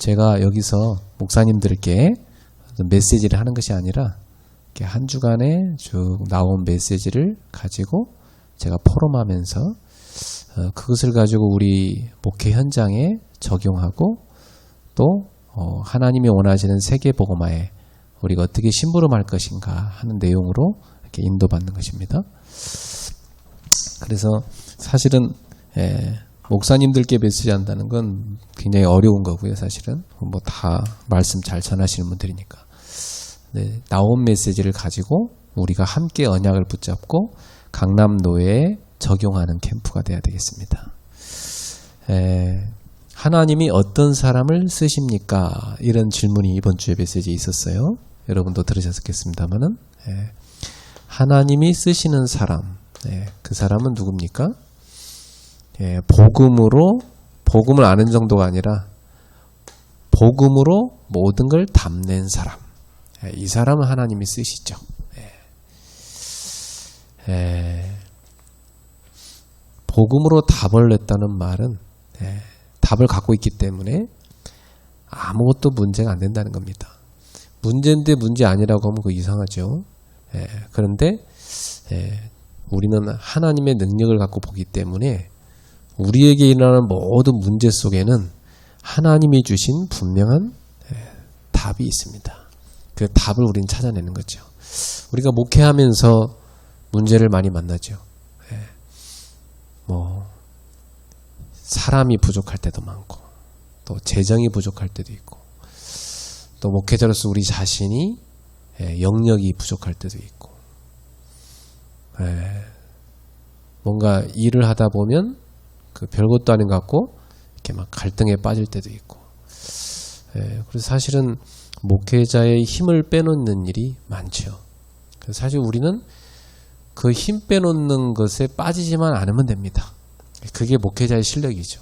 제가 여기서 목사님들께 메시지를 하는 것이 아니라 이렇게 한 주간에 쭉 나온 메시지를 가지고 제가 포럼하면서 그것을 가지고 우리 목회 현장에 적용하고 또 하나님이 원하시는 세계복음화에 우리가 어떻게 심부름할 것인가 하는 내용으로 이렇게 인도받는 것입니다. 그래서 사실은 목사님들께 메시지 한다는 건 굉장히 어려운 거고요. 사실은 뭐 다 말씀 잘 전하시는 분들이니까. 네, 나온 메시지를 가지고 우리가 함께 언약을 붙잡고 강남노예에 적용하는 캠프가 돼야 되겠습니다. 하나님이 어떤 사람을 쓰십니까? 이런 질문이 이번 주에 메시지에 있었어요. 여러분도 들으셨겠습니다만은 하나님이 쓰시는 사람, 그 사람은 누굽니까? 복음을 아는 정도가 아니라 복음으로 모든 걸 담는 사람. 이 사람은 하나님이 쓰시죠. 복음으로 답을 냈다는 말은 답을 갖고 있기 때문에 아무것도 문제가 안 된다는 겁니다. 문제인데 문제 아니라고 하면 그거 이상하죠. 그런데 우리는 하나님의 능력을 갖고 보기 때문에 우리에게 일어나는 모든 문제 속에는 하나님이 주신 분명한 답이 있습니다. 그 답을 우리는 찾아내는 거죠. 우리가 목회하면서 문제를 많이 만나죠. 사람이 부족할 때도 많고 또 재정이 부족할 때도 있고 또 목회자로서 우리 자신이 영역이 부족할 때도 있고 뭔가 일을 하다 보면 그 별것도 아닌 것 같고 이렇게 막 갈등에 빠질 때도 있고 그래서 사실은 목회자의 힘을 빼놓는 일이 많죠. 그래서 사실 우리는 그 힘 빼놓는 것에 빠지지만 않으면 됩니다. 그게 목회자의 실력이죠.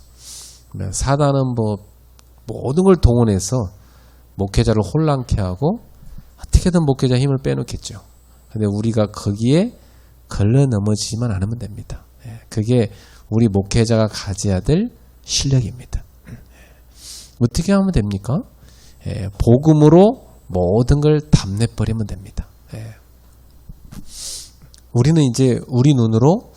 사단은 모든 걸 동원해서 목회자를 혼란케 하고 어떻게든 목회자 힘을 빼놓겠죠. 근데 우리가 거기에 걸려 넘어지지만 않으면 됩니다. 그게 우리 목회자가 가져야 될 실력입니다. 어떻게 하면 됩니까? 복음으로 모든 걸 담내버리면 됩니다. 우리는 이제 우리 눈으로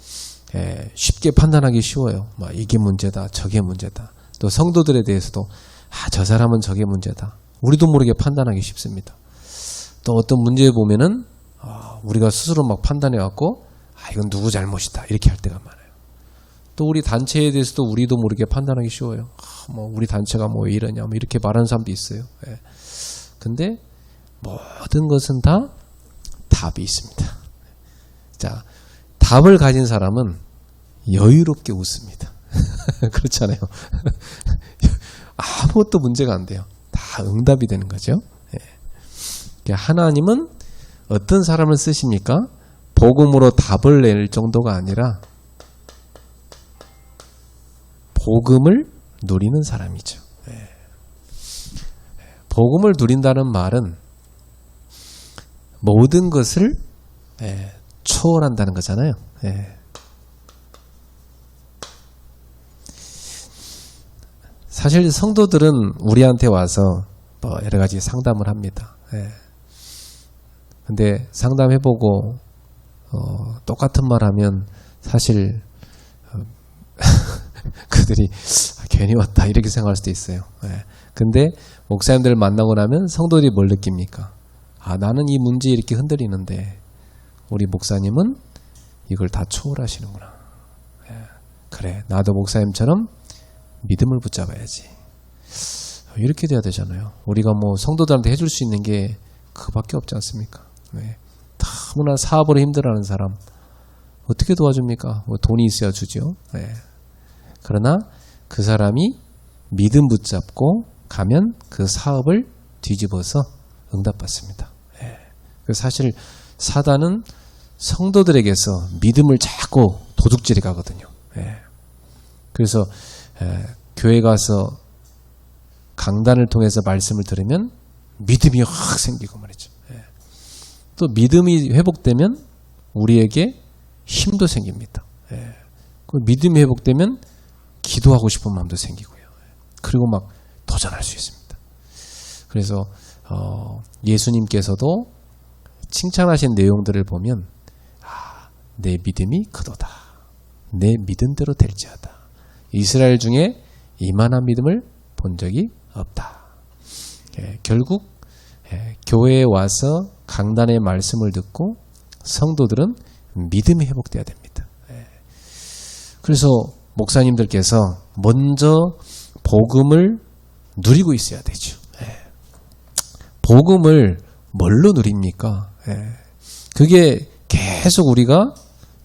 쉽게 판단하기 쉬워요. 이게 문제다, 저게 문제다. 또 성도들에 대해서도 저 사람은 저게 문제다. 우리도 모르게 판단하기 쉽습니다. 또 어떤 문제에 보면은 우리가 스스로 막 판단해갖고 이건 누구 잘못이다 이렇게 할 때가 많아요. 또 우리 단체에 대해서도 우리도 모르게 판단하기 쉬워요. 우리 단체가 왜 이러냐 이렇게 말하는 사람도 있어요. 근데 모든 것은 다 답이 있습니다. 자, 답을 가진 사람은 여유롭게 웃습니다. 그렇잖아요. 아무것도 문제가 안 돼요. 다 응답이 되는 거죠. 하나님은 어떤 사람을 쓰십니까? 복음으로 답을 낼 정도가 아니라 복음을 누리는 사람이죠. 복음을 누린다는 말은 모든 것을 초월한다는 거잖아요. 사실 성도들은 우리한테 와서 여러 가지 상담을 합니다. 근데 상담해보고 똑같은 말 하면 사실 그들이 괜히 왔다 이렇게 생각할 수도 있어요. 근데 목사님들을 만나고 나면 성도들이 뭘 느낍니까? 나는 이 문제 이렇게 흔들리는데 우리 목사님은 이걸 다 초월하시는구나. 그래, 나도 목사님처럼 믿음을 붙잡아야지. 이렇게 돼야 되잖아요. 우리가 성도들한테 해줄 수 있는 게 그밖에 없지 않습니까? 너무나 사업으로 힘들어하는 사람 어떻게 도와줍니까? 돈이 있어야 주죠. 그러나 그 사람이 믿음 붙잡고 가면 그 사업을 뒤집어서 응답받습니다. 사실 사단은 성도들에게서 믿음을 자꾸 도둑질해 가거든요. 그래서 교회 가서 강단을 통해서 말씀을 들으면 믿음이 확 생기고 말이죠. 또 믿음이 회복되면 우리에게 힘도 생깁니다. 그 믿음이 회복되면 기도하고 싶은 마음도 생기고요. 그리고 막 도전할 수 있습니다. 그래서 예수님께서도 칭찬하신 내용들을 보면 내 믿음이 크도다. 내 믿음대로 될지어다. 이스라엘 중에 이만한 믿음을 본 적이 없다. 결국 교회에 와서 강단의 말씀을 듣고 성도들은 믿음이 회복돼야 됩니다. 그래서 목사님들께서 먼저 복음을 누리고 있어야 되죠. 복음을 뭘로 누립니까? 그게 계속 우리가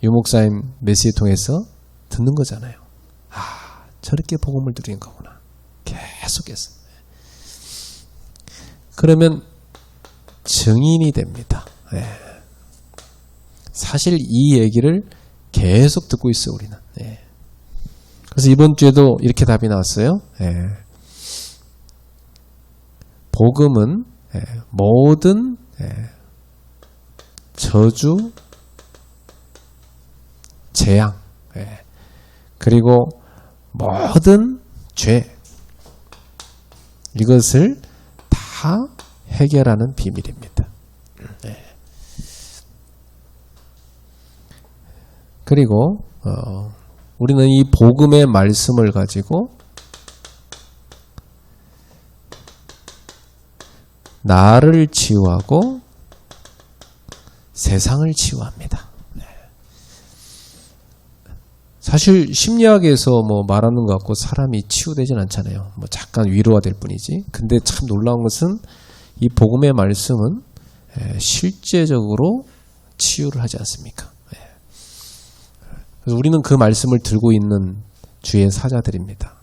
유 목사님 메시지 통해서 듣는 거잖아요. 저렇게 복음을 누리는 거구나. 계속해서. 그러면 증인이 됩니다. 사실 이 얘기를 계속 듣고 있어요, 우리는. 그래서 이번 주에도 이렇게 답이 나왔어요. 복음은 모든 저주, 재앙, 그리고 모든 죄, 이것을 다 해결하는 비밀입니다. 그리고 우리는 이 복음의 말씀을 가지고 나를 치유하고 세상을 치유합니다. 사실 심리학에서 말하는 것 같고 사람이 치유되진 않잖아요. 잠깐 위로가 될 뿐이지. 근데 참 놀라운 것은 이 복음의 말씀은 실제적으로 치유를 하지 않습니까? 그래서 우리는 그 말씀을 들고 있는 주의 사자들입니다.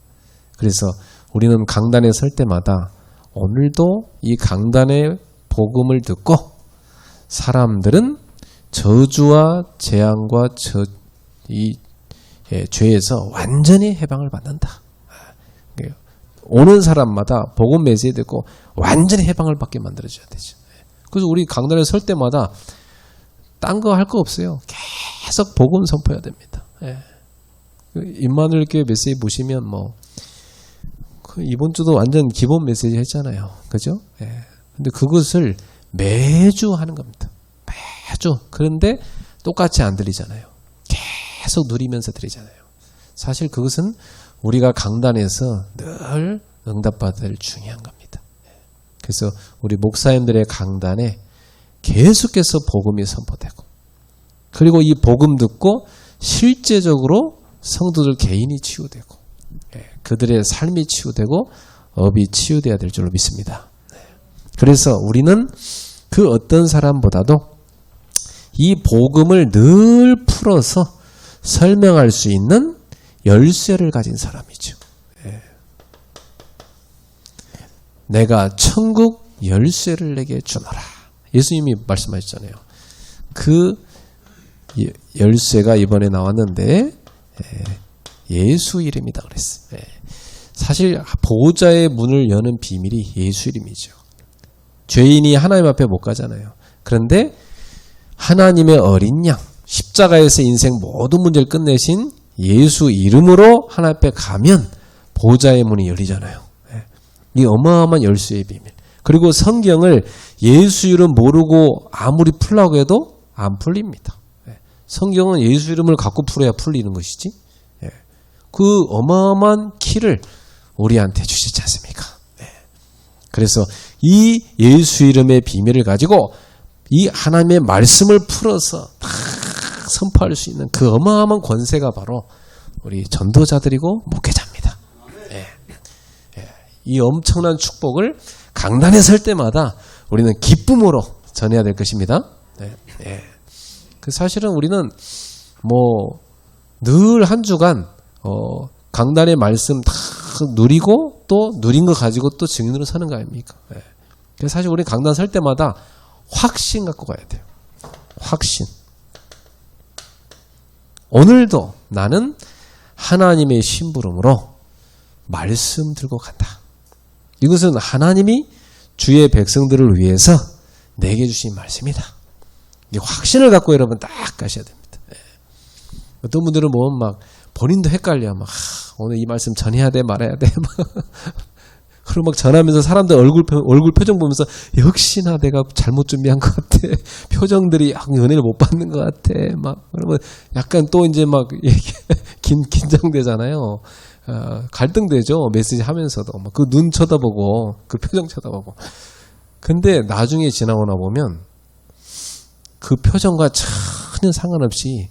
그래서 우리는 강단에 설 때마다 오늘도 이 강단의 복음을 듣고 사람들은 저주와 재앙과 이 죄에서 완전히 해방을 받는다. 오는 사람마다 복음 메시지 듣고 완전히 해방을 받게 만들어줘야 되죠. 그래서 우리 강단에 설 때마다 딴 거 할 거 없어요. 계속 복음 선포해야 됩니다. 임마누엘 교회 메시지 보시면 이번 주도 완전 기본 메시지 했잖아요. 그죠? 근데 그것을 매주 하는 겁니다. 매주. 그런데 똑같이 안 들리잖아요. 계속 누리면서 드리잖아요. 사실 그것은 우리가 강단에서 늘 응답받을 중요한 겁니다. 그래서 우리 목사님들의 강단에 계속해서 복음이 선포되고 그리고 이 복음 듣고 실제적으로 성도들 개인이 치유되고 그들의 삶이 치유되고 업이 치유되어야 될 줄로 믿습니다. 그래서 우리는 그 어떤 사람보다도 이 복음을 늘 풀어서 설명할 수 있는 열쇠를 가진 사람이죠. 내가 천국 열쇠를 내게 주노라. 예수님이 말씀하셨잖아요. 그 열쇠가 이번에 나왔는데 예수 이름이다 그랬어요. 사실 보호자의 문을 여는 비밀이 예수 이름이죠. 죄인이 하나님 앞에 못 가잖아요. 그런데 하나님의 어린 양, 십자가에서 인생 모든 문제를 끝내신 예수 이름으로 하나님 앞에 가면 보호자의 문이 열리잖아요. 이 어마어마한 열쇠의 비밀. 그리고 성경을 예수 이름 모르고 아무리 풀라고 해도 안 풀립니다. 성경은 예수 이름을 갖고 풀어야 풀리는 것이지. 그 어마어마한 키를 우리한테 주시지 않습니까? 그래서 이 예수 이름의 비밀을 가지고 이 하나님의 말씀을 풀어서 다 선포할 수 있는 그 어마어마한 권세가 바로 우리 전도자들이고 목회자입니다. 이 엄청난 축복을 강단에 설 때마다 우리는 기쁨으로 전해야 될 것입니다. 그 사실은 우리는 늘 한 주간 강단의 말씀 다 누리고 또 누린 거 가지고 또 증인으로 서는 거 아닙니까? 그래서 사실 우리 강단 설 때마다 확신 갖고 가야 돼요. 확신. 오늘도 나는 하나님의 심부름으로 말씀 들고 간다. 이것은 하나님이 주의 백성들을 위해서 내게 주신 말씀이다. 이 확신을 갖고 여러분 딱 가셔야 됩니다. 어떤 분들은 본인도 헷갈려. 오늘 이 말씀 전해야 돼 말아야 돼. 그리고 막 전하면서 사람들 얼굴 표정 보면서 역시나 내가 잘못 준비한 것 같아. 표정들이 은혜를 못 받는 것 같아. 막 그러면 약간 또 이제 막 긴장되잖아요. 갈등되죠. 메시지 하면서도 막 그 눈 쳐다보고 그 표정 쳐다보고. 근데 나중에 지나고 나 보면 그 표정과 전혀 상관없이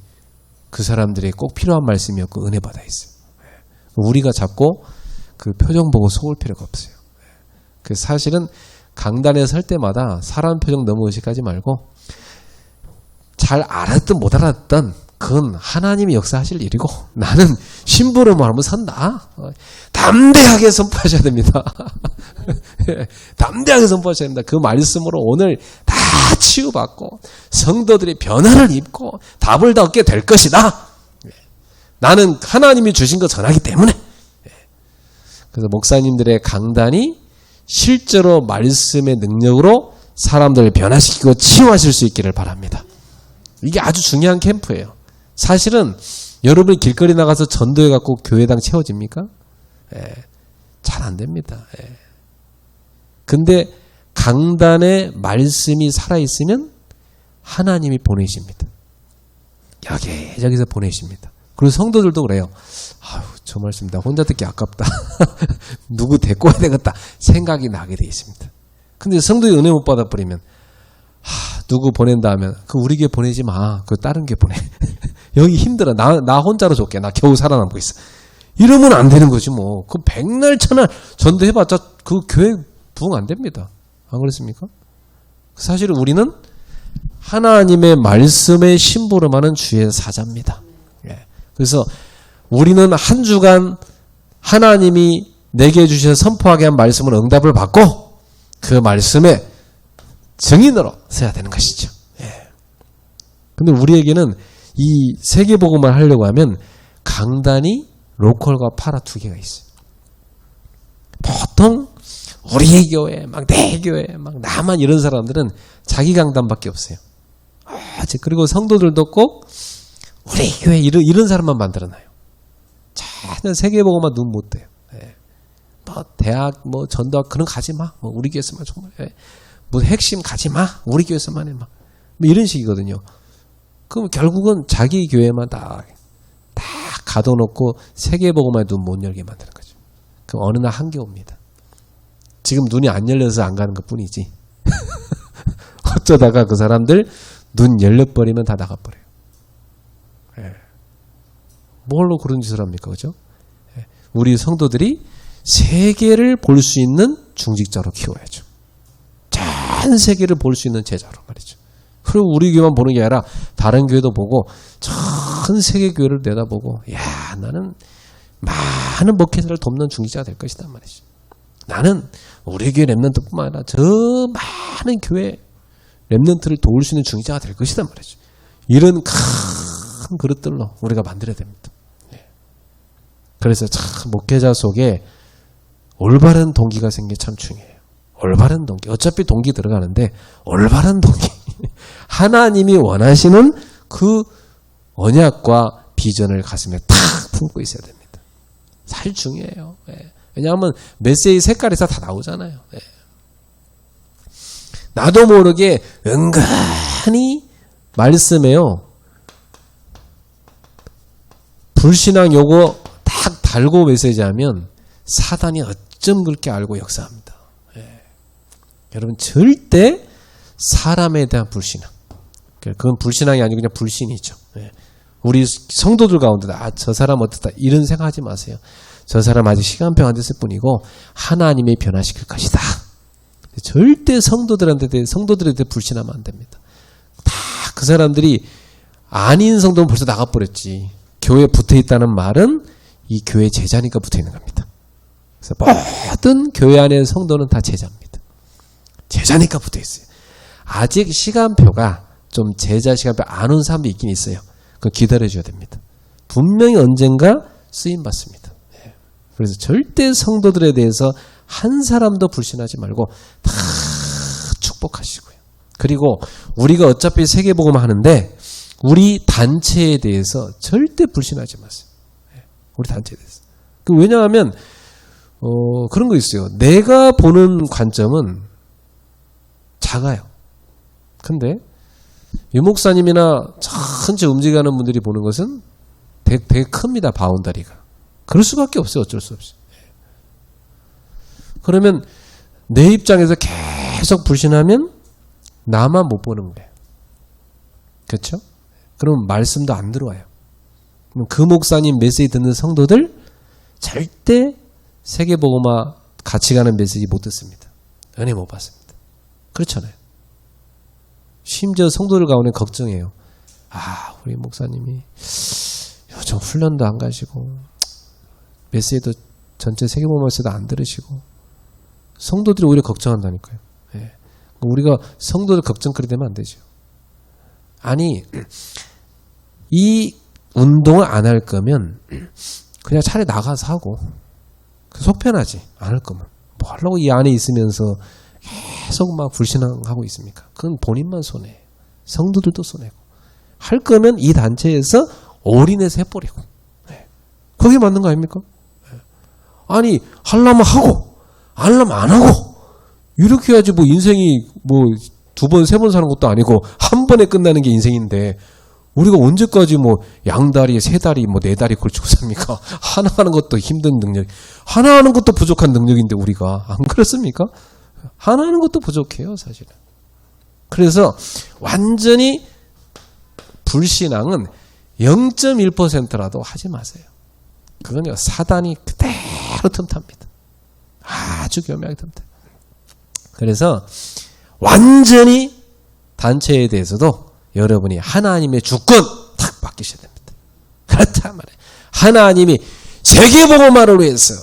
그 사람들이 꼭 필요한 말씀이었고 은혜 받아 있어요. 우리가 자꾸 그 표정 보고 속을 필요가 없어요. 그 사실은 강단에 설 때마다 사람 표정 너무 의식하지 말고 잘 알았든 못 알았든 그건 하나님이 역사하실 일이고 나는 심부름을 하면 선다. 담대하게 선포하셔야 됩니다. 담대하게 선포하셔야 됩니다. 그 말씀으로 오늘 다 치유받고 성도들이 변화를 입고 답을 다 얻게 될 것이다. 나는 하나님이 주신 거 전하기 때문에. 그래서 목사님들의 강단이 실제로 말씀의 능력으로 사람들을 변화시키고 치유하실 수 있기를 바랍니다. 이게 아주 중요한 캠프예요. 사실은 여러분이 길거리 나가서 전도해갖고 교회당 채워집니까? 잘 안 됩니다. 근데 강단에 말씀이 살아있으면 하나님이 보내십니다. 여기저기서 보내십니다. 그리고 성도들도 그래요. 아유, 저 말씀 나 혼자 듣기 아깝다. 누구 데리고 와야 되겠다 생각이 나게 돼 있습니다. 근데 성도의 은혜 못 받아버리면 누구 보낸다 하면 그 우리 교회 보내지 마. 그 다른 교회 보내. 여기 힘들어. 나 혼자로 좋게. 나 겨우 살아남고 있어. 이러면 안 되는 거지 뭐. 그 백날 천날 전도해봤자 그 교회 부흥 안 됩니다. 안 그렇습니까? 사실 우리는 하나님의 말씀에 심부름하는 주의 사자입니다. 그래서 우리는 한 주간 하나님이 내게 주셔서 선포하게 한 말씀을 응답을 받고 그 말씀에 증인으로 서야 되는 것이죠. 근데 우리에게는 이 세계복음을 하려고 하면 강단이 로컬과 파라 두 개가 있어요. 보통 우리 교회, 막 내 교회, 막 나만 이런 사람들은 자기 강단밖에 없어요. 그리고 성도들도 꼭 우리 교회 이런 사람만 만들어놔요. 전혀 세계복음만 눈 못 떼요. 뭐 대학, 뭐 전도학 그런 거 가지 마. 뭐 우리 교회에서만 정말. 뭐 핵심 가지 마. 우리 교회에서만 해. 막 뭐 이런 식이거든요. 그럼 결국은 자기 교회만 다 가둬놓고 세계복음만 눈 못 열게 만드는 거죠. 그럼 어느 날 한계 옵니다. 지금 눈이 안 열려서 안 가는 것 뿐이지. 어쩌다가 그 사람들 눈 열려버리면 다 나가버려요. 뭘로 그런 짓을 합니까? 그죠? 우리 성도들이 세계를 볼 수 있는 중직자로 키워야죠. 전 세계를 볼 수 있는 제자로 말이죠. 그리고 우리 교회만 보는 게 아니라 다른 교회도 보고 전 세계 교회를 내다보고 야 나는 많은 목회자를 돕는 중직자가 될 것이다 말이죠. 나는 우리 교회 랩런트뿐만 아니라 저 많은 교회 랩런트를 도울 수 있는 중직자가 될 것이다 말이죠. 이런 큰 그릇들로 우리가 만들어야 됩니다. 그래서 참 목회자 속에 올바른 동기가 생기기 참 중요해요. 올바른 동기. 어차피 동기 들어가는데 올바른 동기. 하나님이 원하시는 그 언약과 비전을 가슴에 탁 품고 있어야 됩니다. 사실 중요해요. 왜냐하면 메시지 색깔에서 다 나오잖아요. 나도 모르게 은근히 말씀에요. 불신앙 요거 딱 달고 메시지하면 사단이 어쩜 그렇게 알고 역사합니다. 여러분 절대 사람에 대한 불신앙. 그건 불신앙이 아니고 그냥 불신이죠. 우리 성도들 가운데 저 사람 어떻다 이런 생각하지 마세요. 저 사람 아직 시간표 안 됐을 뿐이고 하나님이 변화시킬 것이다. 절대 성도들에 대해 불신하면 안 됩니다. 다 그 사람들이 아닌 성도는 벌써 나가버렸지. 교회에 붙어있다는 말은 이 교회 제자니까 붙어있는 겁니다. 그래서 모든 교회 안에 성도는 다 제자입니다. 제자니까 붙어있어요. 아직 시간표가 좀 제자 시간표 안 온 사람도 있긴 있어요. 그거 기다려줘야 됩니다. 분명히 언젠가 쓰임받습니다. 그래서 절대 성도들에 대해서 한 사람도 불신하지 말고 다 축복하시고요. 그리고 우리가 어차피 세계복음 하는데 우리 단체에 대해서 절대 불신하지 마세요. 우리 단체에 대해서. 왜냐하면 그런 거 있어요. 내가 보는 관점은 작아요. 근데 유목사님이나 천천히 움직이는 분들이 보는 것은 되게 큽니다. 바운다리가. 그럴 수밖에 없어요. 어쩔 수 없이. 그러면 내 입장에서 계속 불신하면 나만 못 보는 거예요. 그렇죠? 그럼 말씀도 안 들어와요. 그럼 그 목사님 메시지 듣는 성도들 절대 세계복음화 같이 가는 메시지 못 듣습니다. 은혜 못 받습니다. 그렇잖아요. 심지어 성도들 가운데 걱정해요. 우리 목사님이 요즘 훈련도 안 가시고 메시지도 전체 세계복음화 메시지도 안 들으시고 성도들이 오히려 걱정한다니까요. 예. 우리가 성도들 걱정거리 되면 안 되죠. 아니 이 운동을 안 할 거면 그냥 차라리 나가서 하고 속 편하지. 안 할 거면 뭐 하려고 이 안에 있으면서 계속 막 불신앙하고 있습니까? 그건 본인만 손해예요. 성도들도 손해고. 할 거면 이 단체에서 올인해서 해버리고. 네. 그게 맞는 거 아닙니까? 네. 아니 하려면 하고 안 하려면 안 하고 이렇게 해야지 뭐 인생이 뭐 2번, 3번 사는 것도 아니고 한 번에 끝나는 게 인생인데 우리가 언제까지 뭐 양다리, 3다리, 뭐 4다리 걸치고 삽니까? 하나 하는 것도 힘든 능력, 하나 하는 것도 부족한 능력인데 우리가 안 그렇습니까? 하나 하는 것도 부족해요, 사실은. 그래서 완전히 불신앙은 0.1%라도 하지 마세요. 그건요, 사단이 그대로 틈탑니다. 아주 교묘하게 틈타요. 그래서 완전히 단체에 대해서도 여러분이 하나님의 주권 탁 맡기셔야 됩니다. 그렇단 말이에요. 하나님이 세계복음화를 위해서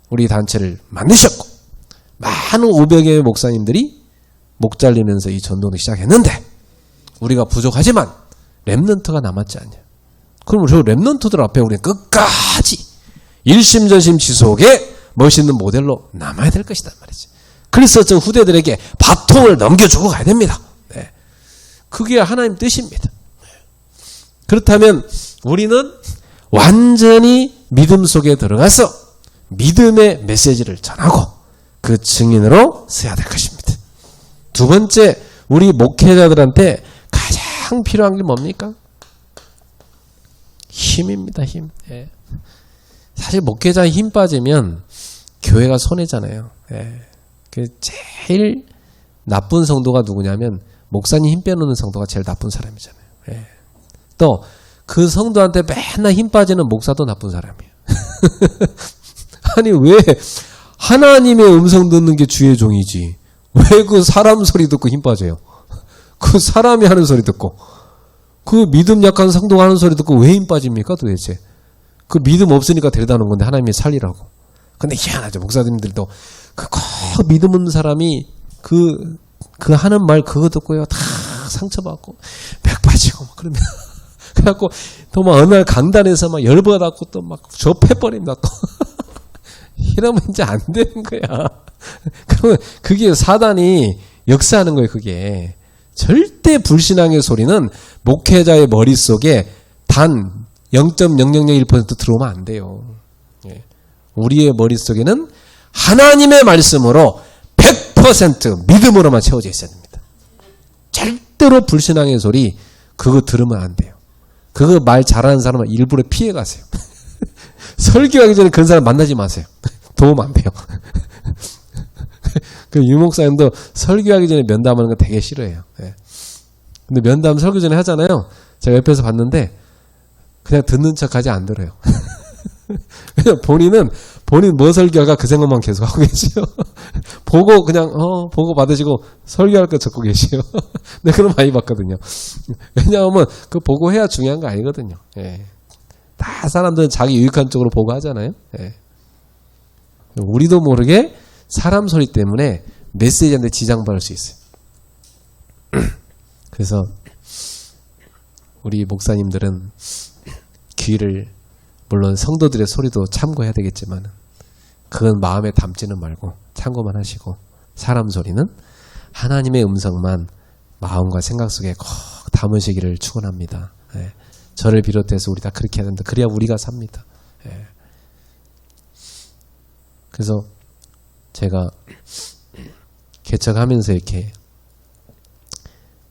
우리 단체를 만드셨고 많은 500여의 목사님들이 목 잘리면서 이 전도를 시작했는데 우리가 부족하지만 렘넌트가 남았지 않냐. 그럼 저 렘넌트들 앞에 우리는 끝까지 일심전심 지속의 멋있는 모델로 남아야 될 것이다 말이지. 그래서 저 후대들에게 바통을 넘겨주고 가야 됩니다. 네. 그게 하나님 뜻입니다. 그렇다면 우리는 완전히 믿음 속에 들어가서 믿음의 메시지를 전하고 그 증인으로 서야 될 것입니다. 두 번째, 우리 목회자들한테 가장 필요한 게 뭡니까? 힘입니다. 힘. 예. 사실 목회자에 힘 빠지면 교회가 손해잖아요. 예. 그 제일 나쁜 성도가 누구냐면 목사님 힘 빼놓는 성도가 제일 나쁜 사람이잖아요. 예. 또 그 성도한테 맨날 힘 빠지는 목사도 나쁜 사람이에요. 아니 왜 하나님의 음성 듣는 게 주의 종이지 왜 그 사람 소리 듣고 힘 빠져요? 그 사람이 하는 소리 듣고 그 믿음 약한 성도가 하는 소리 듣고 왜 힘 빠집니까 도대체? 그 믿음 없으니까 데려다 놓은 건데 하나님이 살리라고. 근데 희한하죠. 목사님들도 꼭 믿음 없는 사람이 그 하는 말 그거 듣고요 다 상처받고 脈빠지고 막 그러면 그래갖고 또 막 어느 날 강단에서 막 열받았고 또 막 접해버립니다 또. 이러면 이제 안 되는 거야. 그러면 그게 사단이 역사하는 거예요. 그게 절대 불신앙의 소리는 목회자의 머릿속에 단 0.0001% 들어오면 안 돼요. 우리의 머릿속에는 하나님의 말씀으로 100% 믿음으로만 채워져 있어야 됩니다. 절대로 불신앙의 소리 그거 들으면 안 돼요. 그거 말 잘하는 사람은 일부러 피해 가세요. 설교하기 전에 그런 사람 만나지 마세요. 도움 안 돼요. 그 유목사님도 설교하기 전에 면담하는 거 되게 싫어해요. 네. 근데 면담 설교 전에 하잖아요. 제가 옆에서 봤는데 그냥 듣는 척하지 안 들어요. 그냥 본인 뭐 설교할까 그 생각만 계속 하고 계시요. 보고 그냥 보고 받으시고 설교할 거 적고 계시요. 네, 그런 많이 봤거든요. 왜냐하면 그 보고 해야 중요한 거 아니거든요. 예. 다 사람들은 자기 유익한 쪽으로 보고 하잖아요. 예. 우리도 모르게 사람 소리 때문에 메시지한테 지장받을 수 있어요. 그래서 우리 목사님들은 귀를 물론 성도들의 소리도 참고해야 되겠지만 그건 마음에 담지는 말고 참고만 하시고 사람 소리는 하나님의 음성만 마음과 생각 속에 꼭 담으시기를 축원합니다. 예. 저를 비롯해서 우리 다 그렇게 해야 된다. 그래야 우리가 삽니다. 예. 그래서 제가 개척하면서 이렇게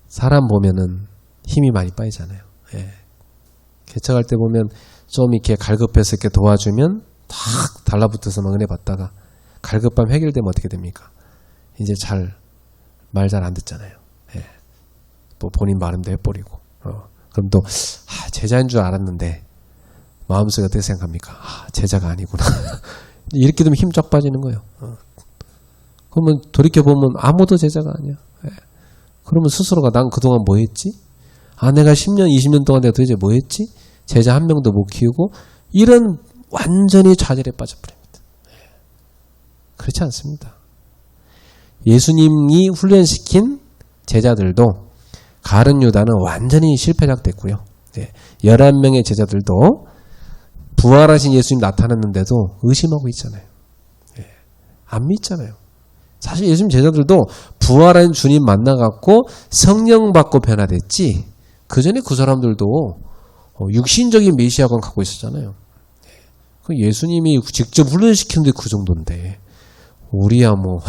사람 보면은 힘이 많이 빠지잖아요. 예. 개척할 때 보면 좀 이렇게 갈급해서 이렇게 도와주면 탁 달라붙어서 막 은혜 받다가 갈급함 해결되면 어떻게 됩니까? 이제 말 잘 안 듣잖아요. 예. 뭐 본인 마음대로 해버리고. 그럼 또 제자인 줄 알았는데 마음속에 어떻게 생각합니까? 제자가 아니구나. 이렇게 되면 힘 쫙 빠지는 거예요. 그러면 돌이켜보면 아무도 제자가 아니야. 예. 그러면 스스로가 난 그동안 뭐 했지? 내가 10년, 20년 동안 내가 도대체 뭐 했지? 제자 한 명도 못 키우고 이런 완전히 좌절에 빠져버립니다. 예. 그렇지 않습니다. 예수님이 훈련시킨 제자들도 가룟 유다는 완전히 실패작 됐고요. 예. 11명의 제자들도 부활하신 예수님 나타났는데도 의심하고 있잖아요. 예. 안 믿잖아요. 사실 예수님 제자들도 부활한 주님 만나갖고 성령 받고 변화됐지 그 전에 그 사람들도 육신적인 메시아관 갖고 있었잖아요. 그 예수님이 직접 훈련시키는데 그 정도인데 우리야 뭐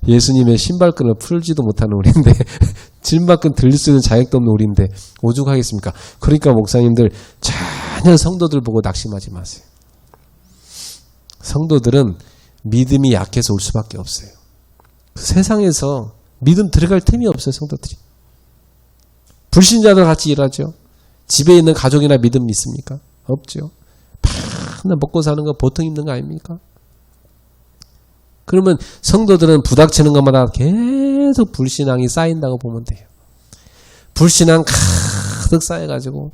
예수님의 신발끈을 풀지도 못하는 우리인데 신발끈 들릴 수 있는 자격도 없는 우리인데 오죽하겠습니까? 그러니까 목사님들 전혀 성도들 보고 낙심하지 마세요. 성도들은 믿음이 약해서 올 수밖에 없어요. 세상에서 믿음 들어갈 틈이 없어요. 성도들이. 불신자들 같이 일하죠. 집에 있는 가족이나 믿음 믿습니까? 없죠. 맨날 먹고 사는 거 보통 힘든 거 아닙니까? 그러면 성도들은 부닥치는 것마다 계속 불신앙이 쌓인다고 보면 돼요. 불신앙 가득 쌓여가지고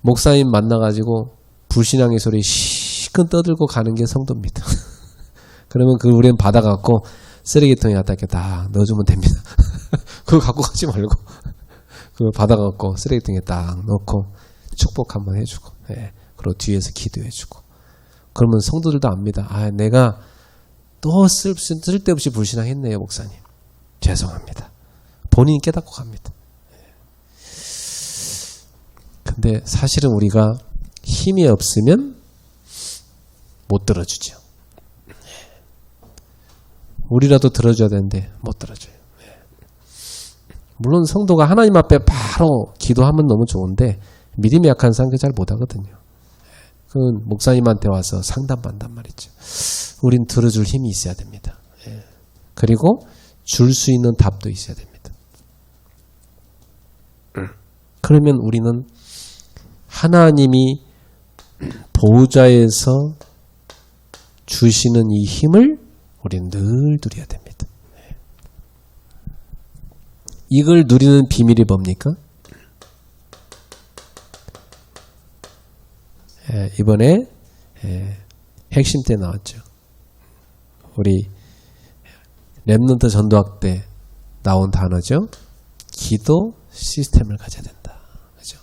목사님 만나가지고 불신앙의 소리 시큰 떠들고 가는 게 성도입니다. 그러면 우리는 받아갖고 쓰레기통에 갖다 이렇게 딱 넣어주면 됩니다. 그거 갖고 가지 말고 그걸 받아갖고 쓰레기통에 딱 넣고 축복 한번 해주고, 예. 그리고 뒤에서 기도해주고. 그러면 성도들도 압니다. 내가 또 쓸데없이 불신앙했네요, 목사님. 죄송합니다. 본인이 깨닫고 갑니다. 근데 사실은 우리가 힘이 없으면 못 들어주죠. 우리라도 들어줘야 되는데 못 들어줘요. 물론 성도가 하나님 앞에 바로 기도하면 너무 좋은데 믿음이 약한 사람은 잘 못하거든요. 그건 목사님한테 와서 상담받단 말이죠. 우린 들어줄 힘이 있어야 됩니다. 그리고 줄 수 있는 답도 있어야 됩니다. 그러면 우리는 하나님이 보호자에서 주시는 이 힘을 우리는 늘 누려야 됩니다. 이걸 누리는 비밀이 뭡니까? 이번에 핵심 때 나왔죠. 우리 렘넌트 전도학 때 나온 단어죠. 기도 시스템을 가져야 된다. 그죠?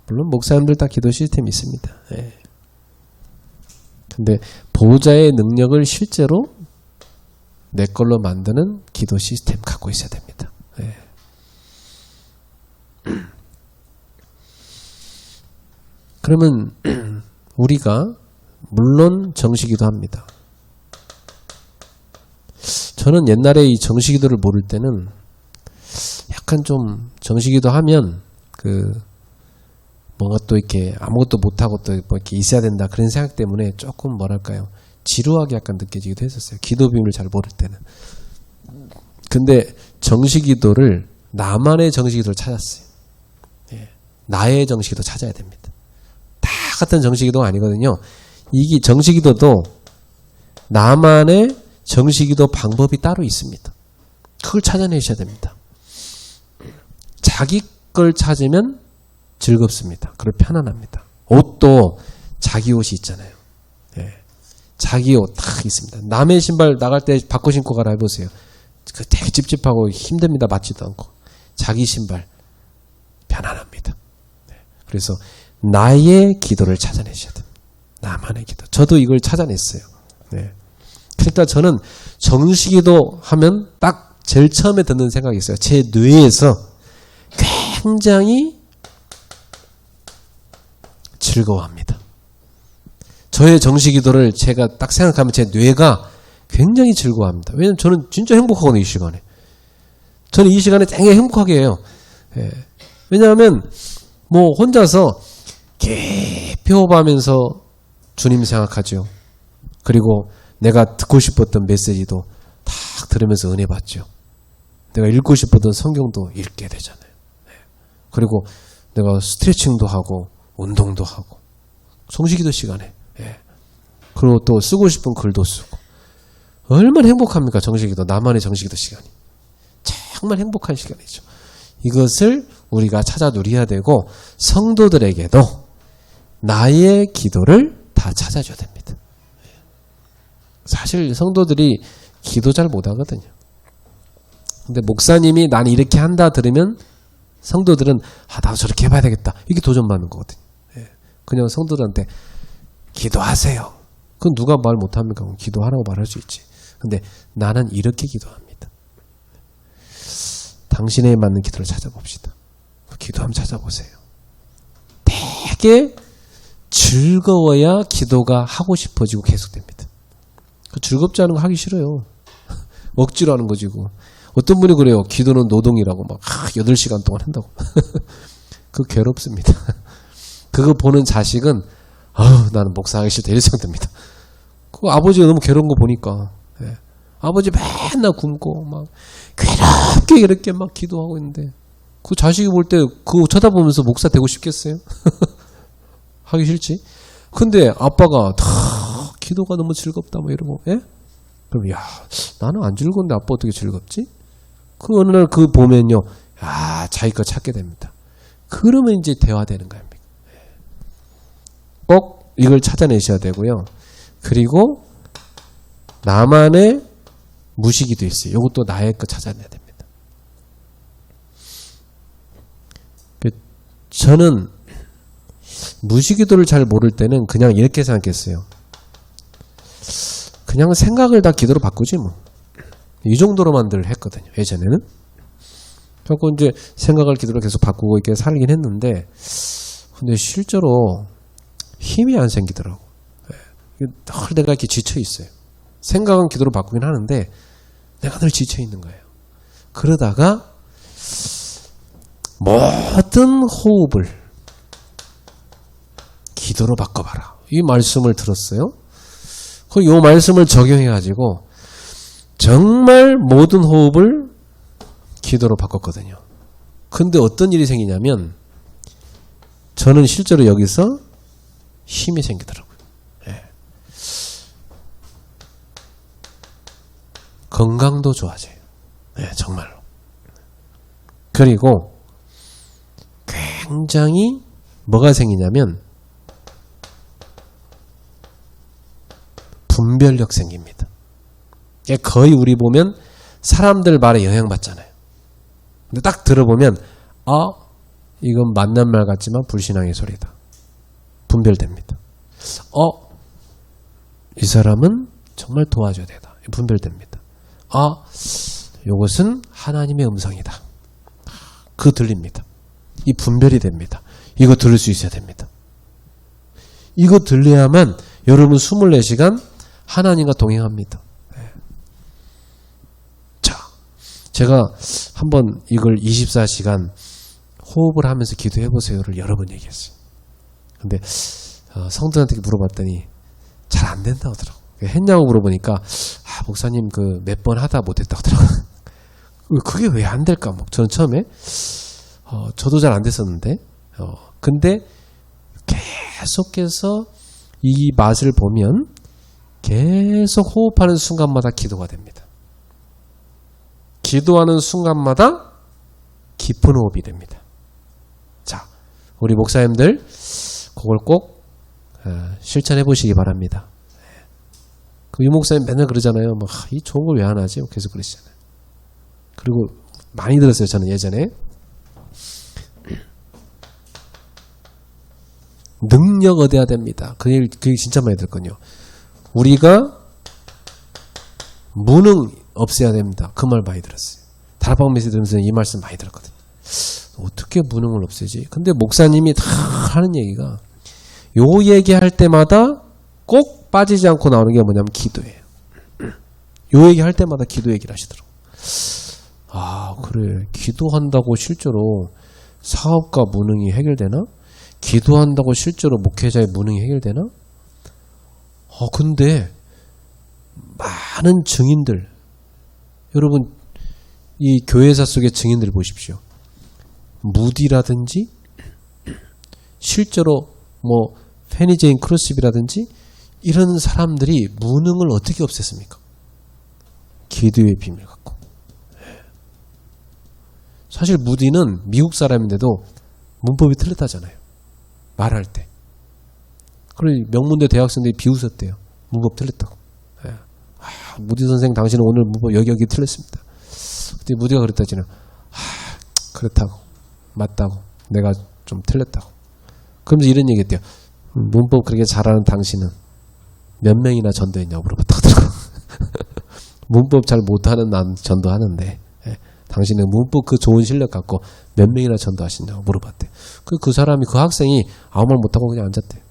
물론 목사님들 다 기도 시스템이 있습니다. 근데 보호자의 능력을 실제로 내 걸로 만드는 기도 시스템 갖고 있어야 됩니다. 그러면 우리가 물론 정시기도 합니다. 저는 옛날에 이 정시기도를 모를 때는 약간 좀 정시기도 하면 뭔가 또 이렇게 아무것도 못하고 또 뭐 이렇게 있어야 된다 그런 생각 때문에 조금 뭐랄까요 지루하게 약간 느껴지기도 했었어요. 기도 비밀을 잘 모를 때는. 근데 정시기도를 나만의 정시기도를 찾았어요. 나의 정시기도 찾아야 됩니다. 다 같은 정시기도가 아니거든요. 이게 정시기도도 나만의 정시기도 방법이 따로 있습니다. 그걸 찾아내셔야 됩니다. 자기 걸 찾으면 즐겁습니다. 그리고 편안합니다. 옷도 자기 옷이 있잖아요. 자기 옷 딱 있습니다. 남의 신발 나갈 때 바꿔 신고 가라 해보세요. 되게 찝찝하고 힘듭니다. 맞지도 않고. 자기 신발 편안합니다. 그래서 나의 기도를 찾아내셔야 됩니다. 나만의 기도. 저도 이걸 찾아냈어요. 그러니까 저는 정시기도 하면 딱 제일 처음에 듣는 생각이 있어요. 제 뇌에서 굉장히 즐거워합니다. 저의 정식기도를 제가 딱 생각하면 제 뇌가 굉장히 즐거워합니다. 왜냐면 저는 진짜 행복하거든요. 이 시간에. 저는 이 시간에 되게 행복하게 해요. 예. 왜냐하면 뭐 혼자서 깊이 호흡하면서 주님 생각하죠. 그리고 내가 듣고 싶었던 메시지도 탁 들으면서 은혜 받죠. 내가 읽고 싶었던 성경도 읽게 되잖아요. 예. 그리고 내가 스트레칭도 하고 운동도 하고 성식기도 시간에 예. 그리고 또 쓰고 싶은 글도 쓰고 얼마나 행복합니까? 정식기도 나만의 정식기도 시간이 정말 행복한 시간이죠. 이것을 우리가 찾아 누려야 되고 성도들에게도 나의 기도를 다 찾아줘야 됩니다. 사실 성도들이 기도 잘 못하거든요. 근데 목사님이 난 이렇게 한다 들으면 성도들은 나도 저렇게 해봐야 되겠다. 이게 도전받는 거거든요. 그냥 성도들한테 기도하세요. 그건 누가 말 못합니까? 기도하라고 말할 수 있지. 근데 나는 이렇게 기도합니다. 당신에 맞는 기도를 찾아봅시다. 기도 한번 찾아보세요. 되게 즐거워야 기도가 하고 싶어지고 계속됩니다. 즐겁지 않은 거 하기 싫어요. 억지로 하는 거지. 어떤 분이 그래요. 기도는 노동이라고 막 8시간 동안 한다고. 그거 괴롭습니다. 그거 보는 자식은 나는 목사하기 싫다 이런 생각됩니다. 그 아버지가 너무 괴로운 거 보니까 예. 아버지 맨날 굶고 막 괴롭게 이렇게 막 기도하고 있는데 그 자식이 볼 때 그거 쳐다보면서 목사 되고 싶겠어요? 하기 싫지. 근데 아빠가 다 기도가 너무 즐겁다 뭐 이러고 예? 그럼 야 나는 안 즐거운데 아빠 어떻게 즐겁지? 그 어느 날 그 보면요 자기 거 찾게 됩니다. 그러면 이제 대화되는 거예요. 꼭 이걸 찾아내셔야 되고요. 그리고 나만의 무시기도 있어요. 이것도 나의 거 찾아내야 됩니다. 저는 무시기도를 잘 모를 때는 그냥 이렇게 생각했어요. 그냥 생각을 다 기도로 바꾸지 뭐. 이 정도로만 늘 했거든요. 예전에는. 그래서 이제 생각을 기도로 계속 바꾸고 이렇게 살긴 했는데 근데 실제로 힘이 안 생기더라고. 늘 내가 이렇게 지쳐 있어요. 생각은 기도로 바꾸긴 하는데 내가 늘 지쳐 있는 거예요. 그러다가 모든 호흡을 기도로 바꿔봐라. 이 말씀을 들었어요. 이 말씀을 적용해가지고 정말 모든 호흡을 기도로 바꿨거든요. 근데 어떤 일이 생기냐면 저는 실제로 여기서 힘이 생기더라고요. 예. 건강도 좋아져요. 예, 정말로. 그리고 굉장히 뭐가 생기냐면 분별력 생깁니다. 거의 우리 보면 사람들 말에 영향받잖아요. 근데 딱 들어보면 이건 맞는 말 같지만 불신앙의 소리다. 분별됩니다. 이 사람은 정말 도와줘야 되다. 분별됩니다. 이것은 하나님의 음성이다. 그 들립니다. 이 분별이 됩니다. 이거 들을 수 있어야 됩니다. 이거 들려야만 여러분 24시간 하나님과 동행합니다. 자, 제가 한번 이걸 24시간 호흡을 하면서 기도해 보세요를 여러 번 얘기했어요. 근데 성도한테 물어봤더니 잘 안 된다고 하더라고요. 했냐고 물어보니까 목사님 그 몇 번 하다 못했다고 하더라고요. 그게 왜 안 될까? 저는 처음에 저도 잘 안 됐었는데 근데 계속해서 이 맛을 보면 계속 호흡하는 순간마다 기도가 됩니다. 기도하는 순간마다 깊은 호흡이 됩니다. 자, 우리 목사님들 그걸 꼭 실천해 보시기 바랍니다. 이 목사님 맨날 그러잖아요. 이 좋은 걸 왜 안 하지? 계속 그러시잖아요. 그리고 많이 들었어요. 저는 예전에 능력 얻어야 됩니다. 그 얘기 진짜 많이 들었거든요. 우리가 무능 없애야 됩니다. 그 말 많이 들었어요. 다락방 메시지 들으면서 이 말씀 많이 들었거든요. 어떻게 무능을 없애지? 근데 목사님이 다 하는 얘기가 요 얘기할 때마다 꼭 빠지지 않고 나오는 게 뭐냐면 기도예요. 요 얘기 할 때마다 기도 얘기를 하시더라고요. 아, 그래. 기도한다고 실제로 사업가 무능이 해결되나? 기도한다고 실제로 목회자의 무능이 해결되나? 근데 많은 증인들, 여러분 이 교회사 속의 증인들 보십시오. 무디라든지 실제로 뭐 페니제인 크로스비라든지 이런 사람들이 무능을 어떻게 없앴습니까? 기도의 비밀 갖고. 사실 무디는 미국 사람인데도 문법이 틀렸다잖아요. 말할 때. 그리고 명문대 대학생들이 비웃었대요. 문법 틀렸다고. 무디 선생 당신은 오늘 문법 여기 틀렸습니다. 그때 무디가 그랬다잖아요. 그렇다고. 맞다고. 내가 좀 틀렸다고. 그러면서 이런 얘기 했대요. 문법 그렇게 잘하는 당신은 몇 명이나 전도했냐고 물어봤다고 하더라고요. 문법 잘 못하는 난 전도하는데 당신은 문법 그 좋은 실력 갖고 몇 명이나 전도하시냐고 물어봤대. 그 사람이 그 학생이 아무 말 못하고 그냥 앉았대요.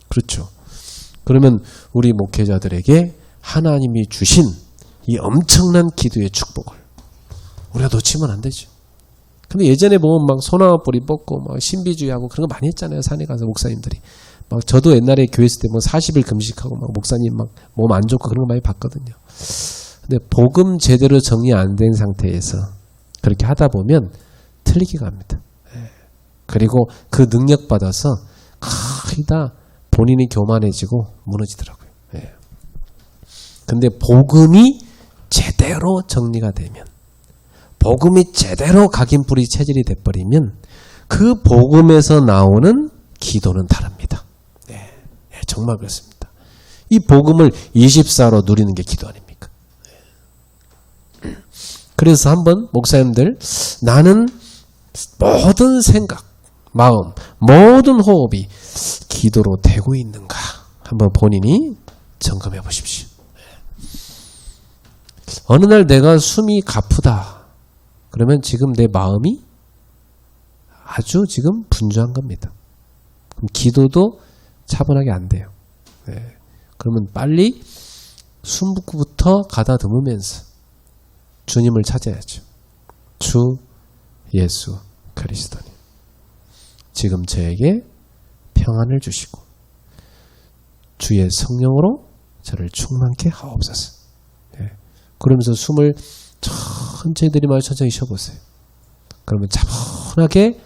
그렇죠. 그러면 우리 목회자들에게 하나님이 주신 이 엄청난 기도의 축복을 우리가 놓치면 안 되죠. 근데 예전에 보면 막 소나무 뿌리 뽑고 막 신비주의하고 그런 거 많이 했잖아요. 산에 가서 목사님들이. 막 저도 옛날에 교회 있을 때 뭐 40일 금식하고 막 목사님 막 몸 안 좋고 그런 거 많이 봤거든요. 근데 복음 제대로 정리 안 된 상태에서 그렇게 하다 보면 틀리게 갑니다. 그리고 그 능력 받아서 거의 다 본인이 교만해지고 무너지더라고요. 근데 복음이 제대로 정리가 되면, 복음이 제대로 각인뿌리 체질이 돼버리면 그 복음에서 나오는 기도는 다릅니다. 정말 그렇습니다. 이 복음을 24로 누리는 게 기도 아닙니까? 그래서 한번 목사님들, 나는 모든 생각, 마음, 모든 호흡이 기도로 되고 있는가 한번 본인이 점검해 보십시오. 어느 날 내가 숨이 가쁘다 그러면 지금 내 마음이 아주 지금 분주한 겁니다. 그럼 기도도 차분하게 안 돼요. 그러면 빨리 숨부터 가다듬으면서 주님을 찾아야죠. 주 예수 그리스도님, 지금 저에게 평안을 주시고 주의 성령으로 저를 충만케 하옵소서. 그러면서 숨을 천천히 들이마시고 천천히 쉬어보세요. 그러면 차분하게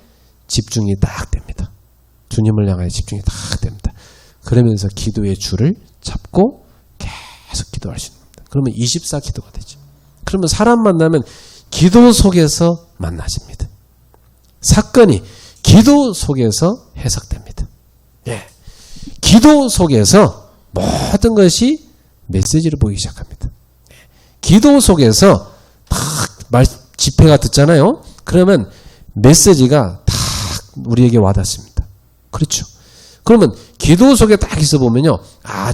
집중이 딱 됩니다. 주님을 향하여 집중이 딱 됩니다. 그러면서 기도의 줄을 잡고 계속 기도할 수 있는 겁니다. 그러면 24 기도가 되죠. 그러면 사람 만나면 기도 속에서 만나집니다. 사건이 기도 속에서 해석됩니다. 기도 속에서 모든 것이 메시지를 보이기 시작합니다. 기도 속에서 딱 집회가 듣잖아요. 그러면 메시지가 딱 우리에게 와닿습니다. 그렇죠. 그러면 기도 속에 딱 있어 보면요.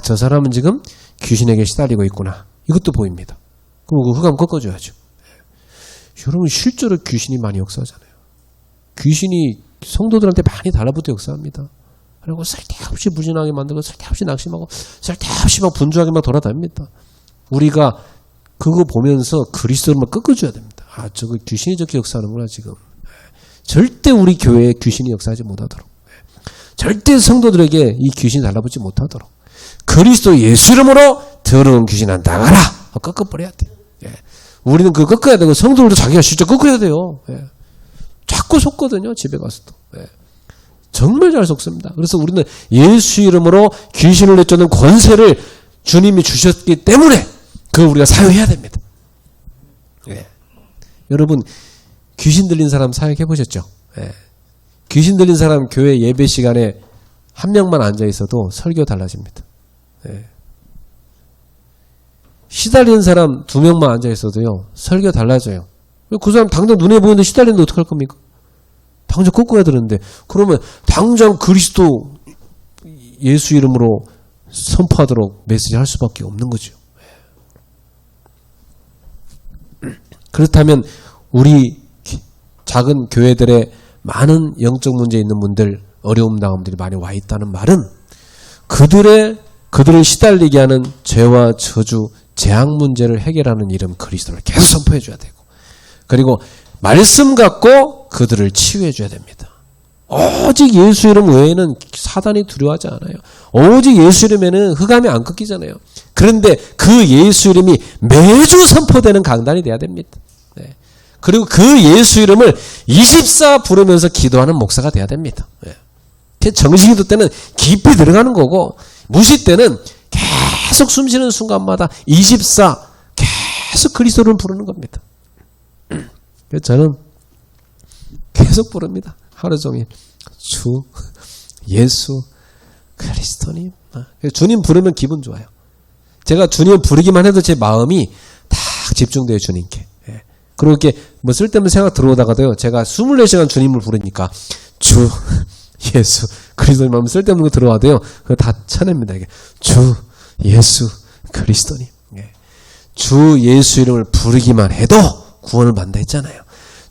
저 사람은 지금 귀신에게 시달리고 있구나. 이것도 보입니다. 그럼 그 흑암 꺾어줘야죠. 여러분 실제로 귀신이 많이 역사하잖아요. 귀신이 성도들한테 많이 달라붙어 역사합니다. 그리고 쓸데없이 부진하게 만들고 쓸데없이 낙심하고 쓸데없이 막 분주하게 막 돌아다닙니다. 우리가 그거 보면서 그리스도를 막 꺾어줘야 됩니다. 저거 귀신이 저렇게 역사하는구나 지금. 절대 우리 교회에 귀신이 역사하지 못하도록, 절대 성도들에게 이 귀신이 달라붙지 못하도록 그리스도 예수 이름으로 더러운 귀신아 나가라! 꺾어버려야 돼요. 우리는 그거 꺾어야 되고 성도들도 자기가 진짜 꺾어야 돼요. 자꾸 속거든요. 집에 가서도. 정말 잘 속습니다. 그래서 우리는 예수 이름으로 귀신을 내쫓는 권세를 주님이 주셨기 때문에 그걸 우리가 사용해야 됩니다. 여러분 귀신 들린 사람 사역해 보셨죠? 귀신 들린 사람 교회 예배 시간에 한 명만 앉아 있어도 설교 달라집니다. 시달리는 사람 2명만 앉아 있어도요 설교 달라져요. 그 사람 당장 눈에 보이는데 시달리는데 어떡할 겁니까? 당장 꺾어야 되는데, 그러면 당장 그리스도 예수 이름으로 선포하도록 메시지 할 수밖에 없는 거죠. 그렇다면 우리 작은 교회들의 많은 영적 문제 있는 분들, 어려움 당함들이 많이 와 있다는 말은 그들을 시달리게 하는 죄와 저주, 재앙 문제를 해결하는 이름 그리스도를 계속 선포해 줘야 되고, 그리고 말씀 갖고 그들을 치유해 줘야 됩니다. 오직 예수 이름 외에는 사단이 두려워하지 않아요. 오직 예수 이름에는 흑암이 안 꺾이잖아요. 그런데 그 예수 이름이 매주 선포되는 강단이 돼야 됩니다. 네. 그리고 그 예수 이름을 24 부르면서 기도하는 목사가 돼야 됩니다. 네. 정식기도 때는 깊이 들어가는 거고, 무시 때는 계속 숨 쉬는 순간마다 24 계속 그리스도를 부르는 겁니다. 그래서 저는 계속 부릅니다. 하루 종일 주 예수 그리스도님. 주님 부르면 기분 좋아요. 제가 주님 부르기만 해도 제 마음이 딱 집중돼요, 주님께. 그리고 이렇게 뭐 쓸데없는 생각 들어오다가도요, 제가 24시간 주님을 부르니까 주 예수 그리스도님 하면 쓸데없는 거 들어와도요, 그거 다 쳐냅니다. 이게 주 예수 그리스도님. 주 예수 이름을 부르기만 해도 구원을 받는다 했잖아요.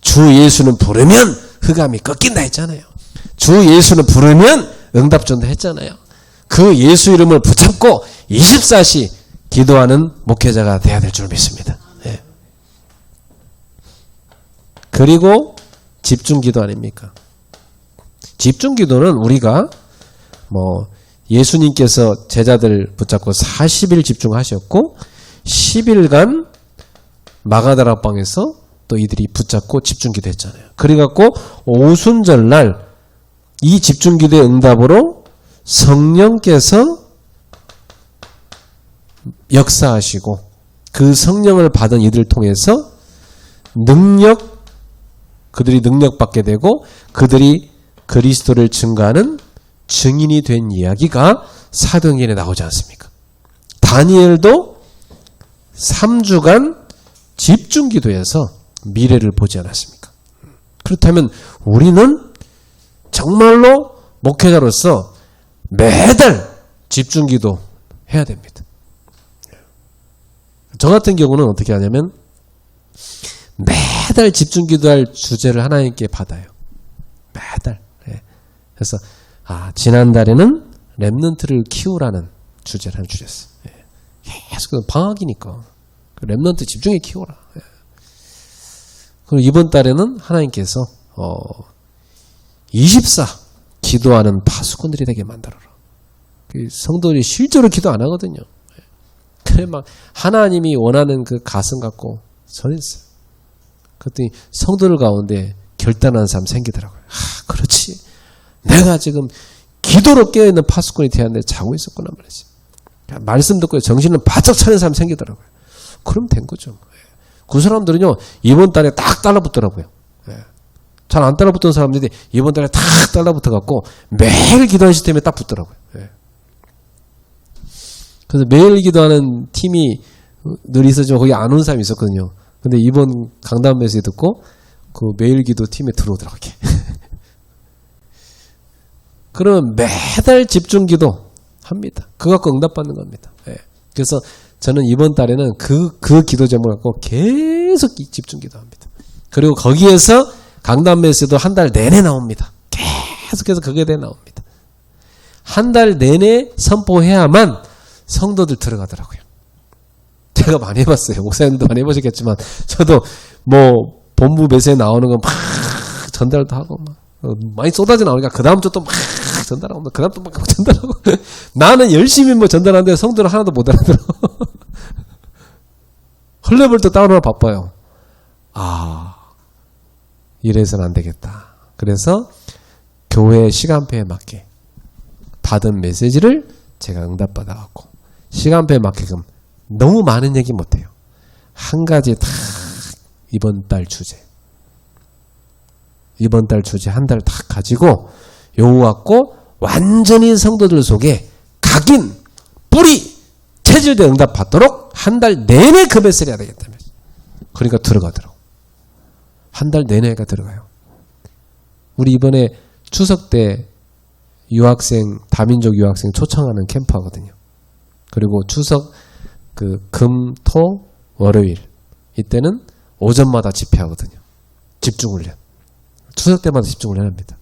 주 예수는 부르면 흑암이 꺾인다 했잖아요. 주 예수는 부르면 응답 준다 했잖아요. 그 예수 이름을 붙잡고 24시 기도하는 목회자가 돼야 될 줄 믿습니다. 네. 그리고 집중기도 아닙니까? 집중기도는 우리가 예수님께서 제자들 붙잡고 40일 집중하셨고 10일간 마가다락방에서 또 이들이 붙잡고 집중기도 했잖아요. 그래갖고 오순절날 이 집중기도의 응답으로 성령께서 역사하시고 그 성령을 받은 이들 통해서 그들이 능력받게 되고 그들이 그리스도를 증거하는 증인이 된 이야기가 사도행전에 나오지 않습니까? 다니엘도 3주간 집중기도해서 미래를 보지 않았습니까? 그렇다면 우리는 정말로 목회자로서 매달 집중기도 해야 됩니다. 저 같은 경우는 어떻게 하냐면 매달 집중기도할 주제를 하나님께 받아요. 매달. 그래서 지난달에는 렘넌트를 키우라는 주제를 하나 주셨어요. 계속 방학이니까 렘넌트 집중해 키워라. 그리고 이번 달에는 하나님께서 24 기도하는 파수꾼들이 되게 만들어라. 성도들이 실제로 기도 안 하거든요. 그래 막 하나님이 원하는 그 가슴 갖고 전했어요. 그랬더니 성도들 가운데 결단하는 사람 생기더라고요. 그렇지. 내가 지금 기도로 깨어있는 파수꾼이 되었는데 자고 있었구나 말이지. 말씀 듣고 정신을 바짝 차리는 사람 생기더라고요. 그럼 된 거죠. 그 사람들은요, 이번 달에 딱 달라붙더라고요. 잘 안 달라붙던 사람들이 이번 달에 딱 달라붙어갖고 매일 기도하는 시스템에 딱 붙더라고요. 그래서 매일 기도하는 팀이 늘 있었지만 거기 안 온 사람이 있었거든요. 근데 이번 강단 메시지 듣고 그 매일 기도 팀에 들어오더라고요. 그러면 매달 집중 기도 합니다. 그거 갖고 응답받는 겁니다. 그래서 저는 이번 달에는 그 기도 제목을 갖고 계속 집중 기도합니다. 그리고 거기에서 강단 메시지도 한 달 내내 나옵니다. 계속해서 그게 대해 나옵니다. 한 달 내내 선포해야만 성도들 들어가더라고요. 제가 많이 해봤어요. 목사님도 많이 해보셨겠지만 저도 본부 메시지에 나오는 거 막 전달도 하고 많이 쏟아져 나오니까 그 다음 주 또 막 전달하고 그 다음 또 막 전달하고 나는 열심히 전달하는데 성도를 하나도 못 알아들어. 헐레벌떡 따르느라 바빠요. 이래서는 안 되겠다. 그래서 교회 시간표에 맞게 받은 메시지를 제가 응답받아갖고 시간표에 맞게끔 너무 많은 얘기 못해요. 한 가지 다 이번 달 주제 한 달 다 가지고 요거 갖고 완전히 성도들 속에 각인 뿌리 체질된 응답 받도록 한 달 내내 그 메시지를 해야 되겠다며. 그러니까 들어가더라고. 한 달 내내가 들어가요. 우리 이번에 추석 때 다민족 유학생 초청하는 캠프 하거든요. 그리고 추석 금, 토, 월요일 이때는 오전마다 집회하거든요. 집중훈련. 추석 때마다 집중훈련 합니다.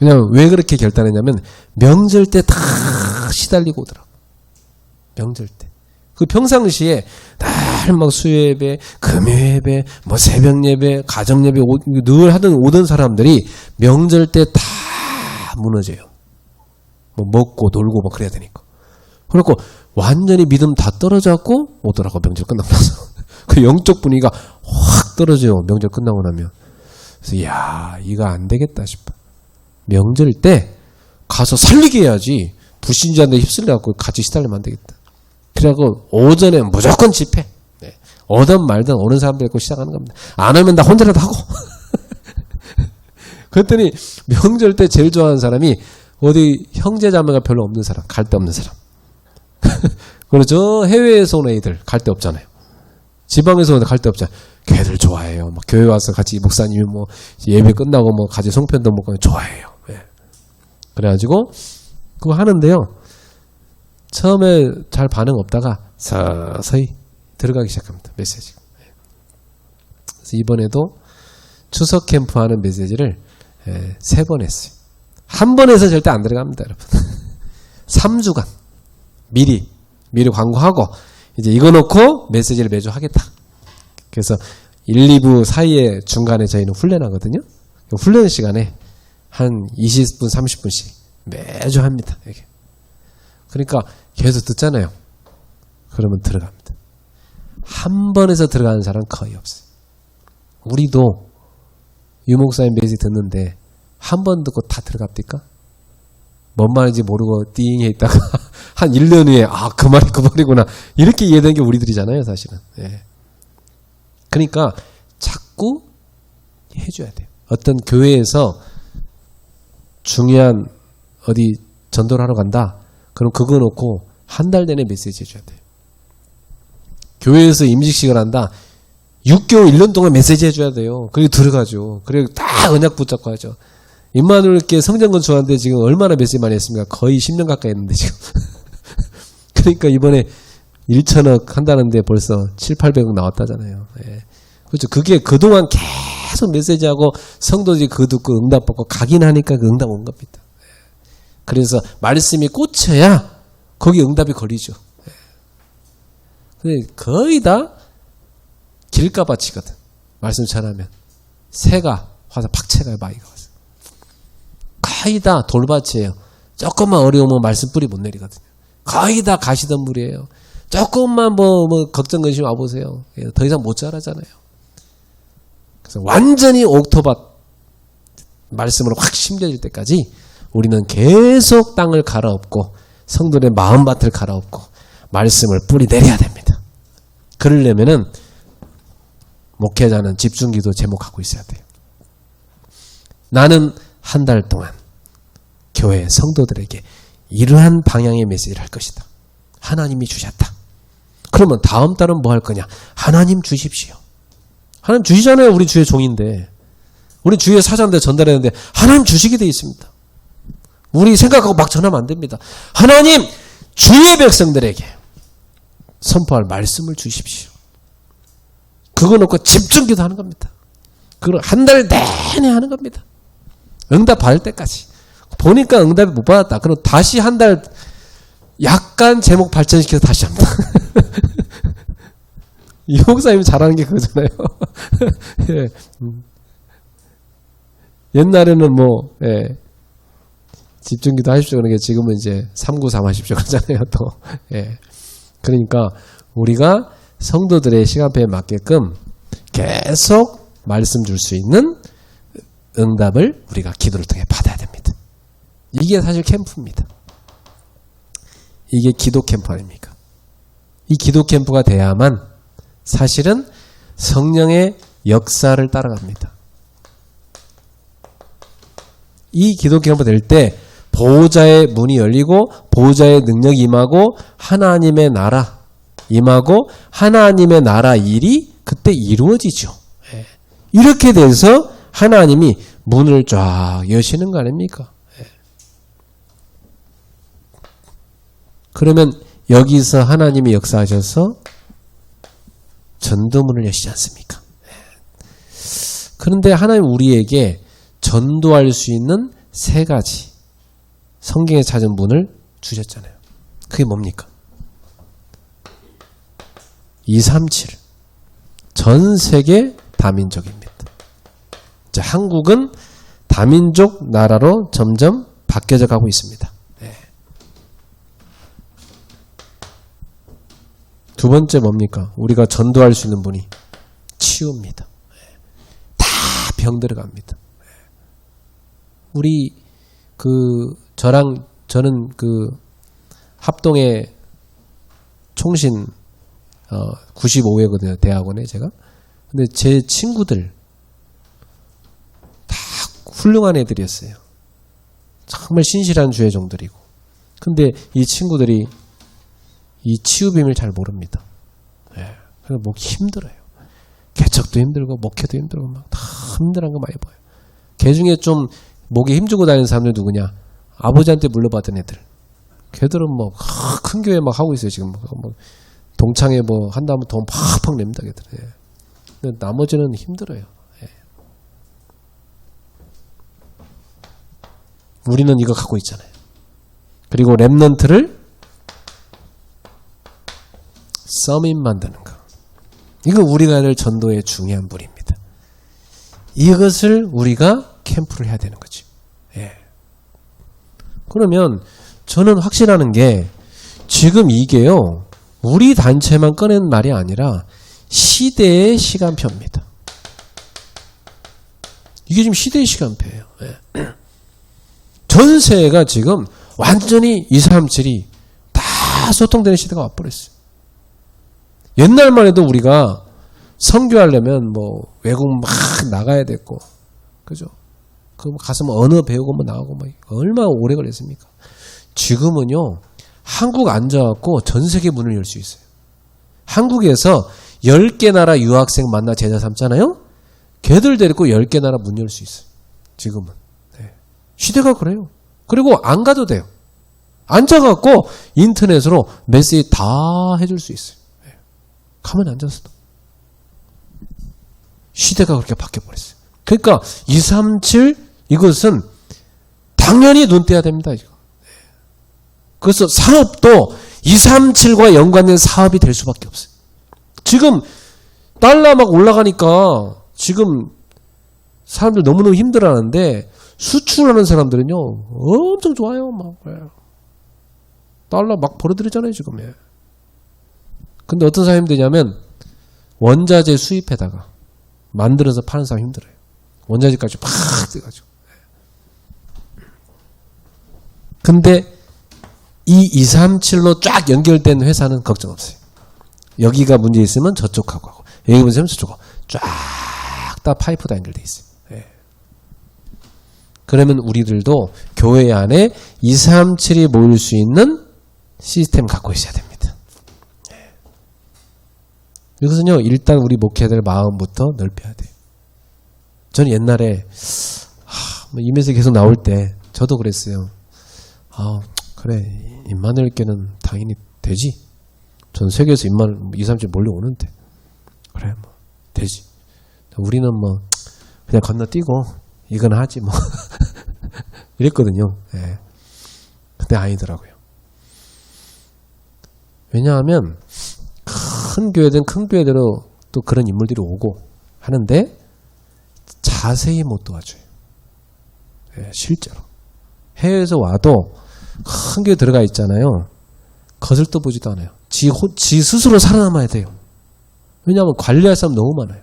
왜냐하면 왜 그렇게 결단했냐면 명절 때 다 시달리고 오더라고. 명절 때. 그 평상시에 날 막 수요예배, 금요예배, 뭐 새벽예배, 가정예배 늘 하던 오던 사람들이 명절 때 다 무너져요. 뭐 먹고 놀고 뭐 그래야 되니까. 그래갖고 완전히 믿음 다 떨어져갖고 오더라고. 명절 끝나고 나서. 그 영적 분위기가 확 떨어져요. 명절 끝나고 나면. 그래서 야, 이거 안 되겠다 싶어. 명절 때 가서 살리게 해야지. 불신자한테 휩쓸려갖고 같이 시달리면 안 되겠다. 그래갖고 오전에 무조건 집회. 네. 오든 말든 오는 사람들 있고 시작하는 겁니다. 안 오면 나 혼자라도 하고. 그랬더니 명절 때 제일 좋아하는 사람이 어디 형제자매가 별로 없는 사람, 갈 데 없는 사람. 그리고 저 해외에서 온 애들 갈 데 없잖아요. 지방에서 갈 데 없잖아요. 걔들 좋아해요. 막 교회 와서 같이 목사님이 뭐 예배 끝나고 뭐 같이 송편도 먹고 좋아해요. 네. 그래가지고 그거 하는데요. 처음에 잘 반응 없다가 서서히 들어가기 시작합니다. 메시지. 그래서 이번에도 추석 캠프 하는 메시지를 3번 했어요. 한 번 해서 절대 안 들어갑니다, 여러분. 3주간 미리 광고하고 이제 이거 놓고 메시지를 매주 하겠다. 그래서 1, 2부 사이에 중간에 저희는 훈련하거든요. 훈련 시간에 한 20분, 30분씩 매주 합니다. 이렇게. 그러니까 계속 듣잖아요. 그러면 들어갑니다. 한 번에서 들어가는 사람은 거의 없어요. 우리도 유목사님 메시지 듣는데 한 번 듣고 다 들어갑니까? 뭔 말인지 모르고 띵해 있다가 한 1년 후에 그 말이 그 말이구나 이렇게 이해된 게 우리들이잖아요, 사실은. 예. 그러니까 자꾸 해줘야 돼요. 어떤 교회에서 중요한 어디 전도를 하러 간다. 그럼 그거 놓고 한 달 내내 메시지 해줘야 돼요. 교회에서 임직식을 한다. 6개월, 1년 동안 메시지 해줘야 돼요. 그리고 들어가죠. 그리고 다 언약 붙잡고 하죠. 임마누엘께 성전 건축하는데 지금 얼마나 메시지 많이 했습니까? 거의 10년 가까이 했는데 지금. 그러니까 이번에 1천억 한다는데 벌써 7, 800억 나왔다잖아요. 예. 그렇죠. 그게 그동안 계속 메시지하고 성도들이 그거 듣고 응답받고 가긴 하니까 그 응답 온 겁니다. 그래서 말씀이 꽂혀야 거기 응답이 걸리죠. 근데 거의 다 길가밭이거든. 말씀 전하면 새가 와서 팍 채가요. 마이가 와서. 거의 다 돌밭이에요. 조금만 어려우면 말씀 뿌리 못 내리거든요. 거의 다 가시덤불이에요. 조금만 뭐 걱정 근심 와보세요. 더 이상 못 자라잖아요. 그래서 완전히 옥토밭 말씀으로 확 심겨질 때까지 우리는 계속 땅을 갈아엎고 성도의 마음밭을 갈아엎고 말씀을 뿌리 내려야 됩니다. 그러려면은 목회자는 집중기도 제목하고 있어야 돼요. 나는 한 달 동안 교회 성도들에게 이러한 방향의 메시지를 할 것이다. 하나님이 주셨다. 그러면 다음 달은 뭐 할 거냐? 하나님 주십시오. 하나님 주시잖아요. 우리 주의 종인데. 우리 주의 사자인데 전달해야 되는데 하나님 주시게 돼 있습니다. 우리 생각하고 막 전하면 안 됩니다. 하나님 주의 백성들에게 선포할 말씀을 주십시오. 그거 놓고 집중기도 하는 겁니다. 그걸 한 달 내내 하는 겁니다. 응답 받을 때까지. 보니까 응답이 못 받았다. 그럼 다시 한 달 약간 제목 발전시켜서 다시 합니다. 이 목사님이 잘하는 게 그거잖아요. 예. 옛날에는 뭐 집중기도 하십시오. 그러니까 지금은 이제 393 하십시오. 그러잖아요. 또. 예. 그러니까 우리가 성도들의 시간표에 맞게끔 계속 말씀 줄 수 있는 응답을 우리가 기도를 통해 받아야 됩니다. 이게 사실 캠프입니다. 이게 기도 캠프 아닙니까? 이 기도 캠프가 돼야만 사실은 성령의 역사를 따라갑니다. 이 기도 캠프 될 때 보호자의 문이 열리고 보호자의 능력이 임하고 하나님의 나라 임하고 하나님의 나라 일이 그때 이루어지죠. 이렇게 돼서 하나님이 문을 쫙 여시는 거 아닙니까? 그러면 여기서 하나님이 역사하셔서 전도문을 여시지 않습니까? 그런데 하나님 우리에게 전도할 수 있는 세 가지 성경에 찾은 문을 주셨잖아요. 그게 뭡니까? 237. 전 세계 다민족입니다. 자, 한국은 다민족 나라로 점점 바뀌어져 가고 있습니다. 네. 두 번째 뭡니까? 우리가 전도할 수 있는 분이 치유입니다. 네. 다 병 들어갑니다. 네. 우리 저는 합동의 총신 95회거든요. 대학원에 제가. 근데 제 친구들 다 훌륭한 애들이었어요. 정말 신실한 주의종들이고. 근데 이 친구들이 이 치유 비밀 잘 모릅니다. 예. 그래서 목 힘들어요. 개척도 힘들고 목회도 힘들고 막 다 힘들한 거 많이 보여요. 걔 중에 좀 목에 힘주고 다니는 사람들 누구냐? 아버지한테 물려받은 애들. 걔들은 뭐 큰 교회 막 하고 있어요. 지금 뭐 동창회 뭐 한다면 돈 팍팍 냅니다. 걔들. 예. 근데 나머지는 힘들어요. 예. 우리는 이거 갖고 있잖아요. 그리고 랩넌트를 서밋 만드는 거. 이거 우리가 해야 될 전도의 중요한 분입니다. 이것을 우리가 캠프를 해야 되는 거죠. 예. 그러면 저는 확신하는 게 지금 이게요. 우리 단체만 꺼낸 말이 아니라 시대의 시간표입니다. 이게 지금 시대의 시간표예요. 예. 전세가 지금 완전히 237이 다 소통되는 시대가 와버렸어요. 옛날만 해도 우리가 선교하려면 뭐 외국 막 나가야 됐고, 그죠? 그 가서 뭐 언어 배우고 뭐 나가고 뭐 얼마나 오래 걸렸습니까? 지금은요, 한국 앉아갖고 전 세계 문을 열 수 있어요. 한국에서 10개 나라 유학생 만나 제자 삼잖아요? 걔들 데리고 10개 나라 문 열 수 있어요. 지금은. 네. 시대가 그래요. 그리고 안 가도 돼요. 앉아갖고 인터넷으로 메시지 다 해줄 수 있어요. 네. 가만히 앉아서도. 시대가 그렇게 바뀌어버렸어요. 그러니까 237 이것은 당연히 눈 떼야 됩니다. 이거. 그래서 사업도 237과 연관된 사업이 될 수밖에 없어요. 지금 달러 막 올라가니까 지금 사람들 너무너무 힘들어하는데 수출하는 사람들은요 엄청 좋아요. 막 달러 막 벌어들이잖아요 지금. 근데 어떤 사람이 힘드냐면 원자재 수입해다가 만들어서 파는 사람 힘들어요. 원자재까지 팍 돼가지고. 근데 이 237로 쫙 연결된 회사는 걱정 없어요. 여기가 문제 있으면 저쪽하고 하고 여기 문제 있으면 저쪽하고 쫙 다 파이프가 연결돼 있어요. 네. 그러면 우리들도 교회 안에 237이 모일 수 있는 시스템 갖고 있어야 됩니다. 네. 이것은요 일단 우리 목회자들 마음부터 넓혀야 돼요. 저는 옛날에 이 메시지 계속 나올 때 저도 그랬어요. 그래, 입만 넓게는 당연히 되지. 전 세계에서 입만 237 몰려오는데. 그래, 뭐, 되지. 우리는 뭐, 그냥 건너뛰고, 이건 하지, 뭐. 이랬거든요. 예. 근데 아니더라고요. 왜냐하면, 큰 교회든 큰 교회대로 또 그런 인물들이 오고 하는데, 자세히 못 도와줘요. 예, 실제로. 해외에서 와도, 큰 교회 들어가 있잖아요. 거슬떠 보지도 않아요. 지 스스로 살아남아야 돼요. 왜냐하면 관리할 사람 너무 많아요.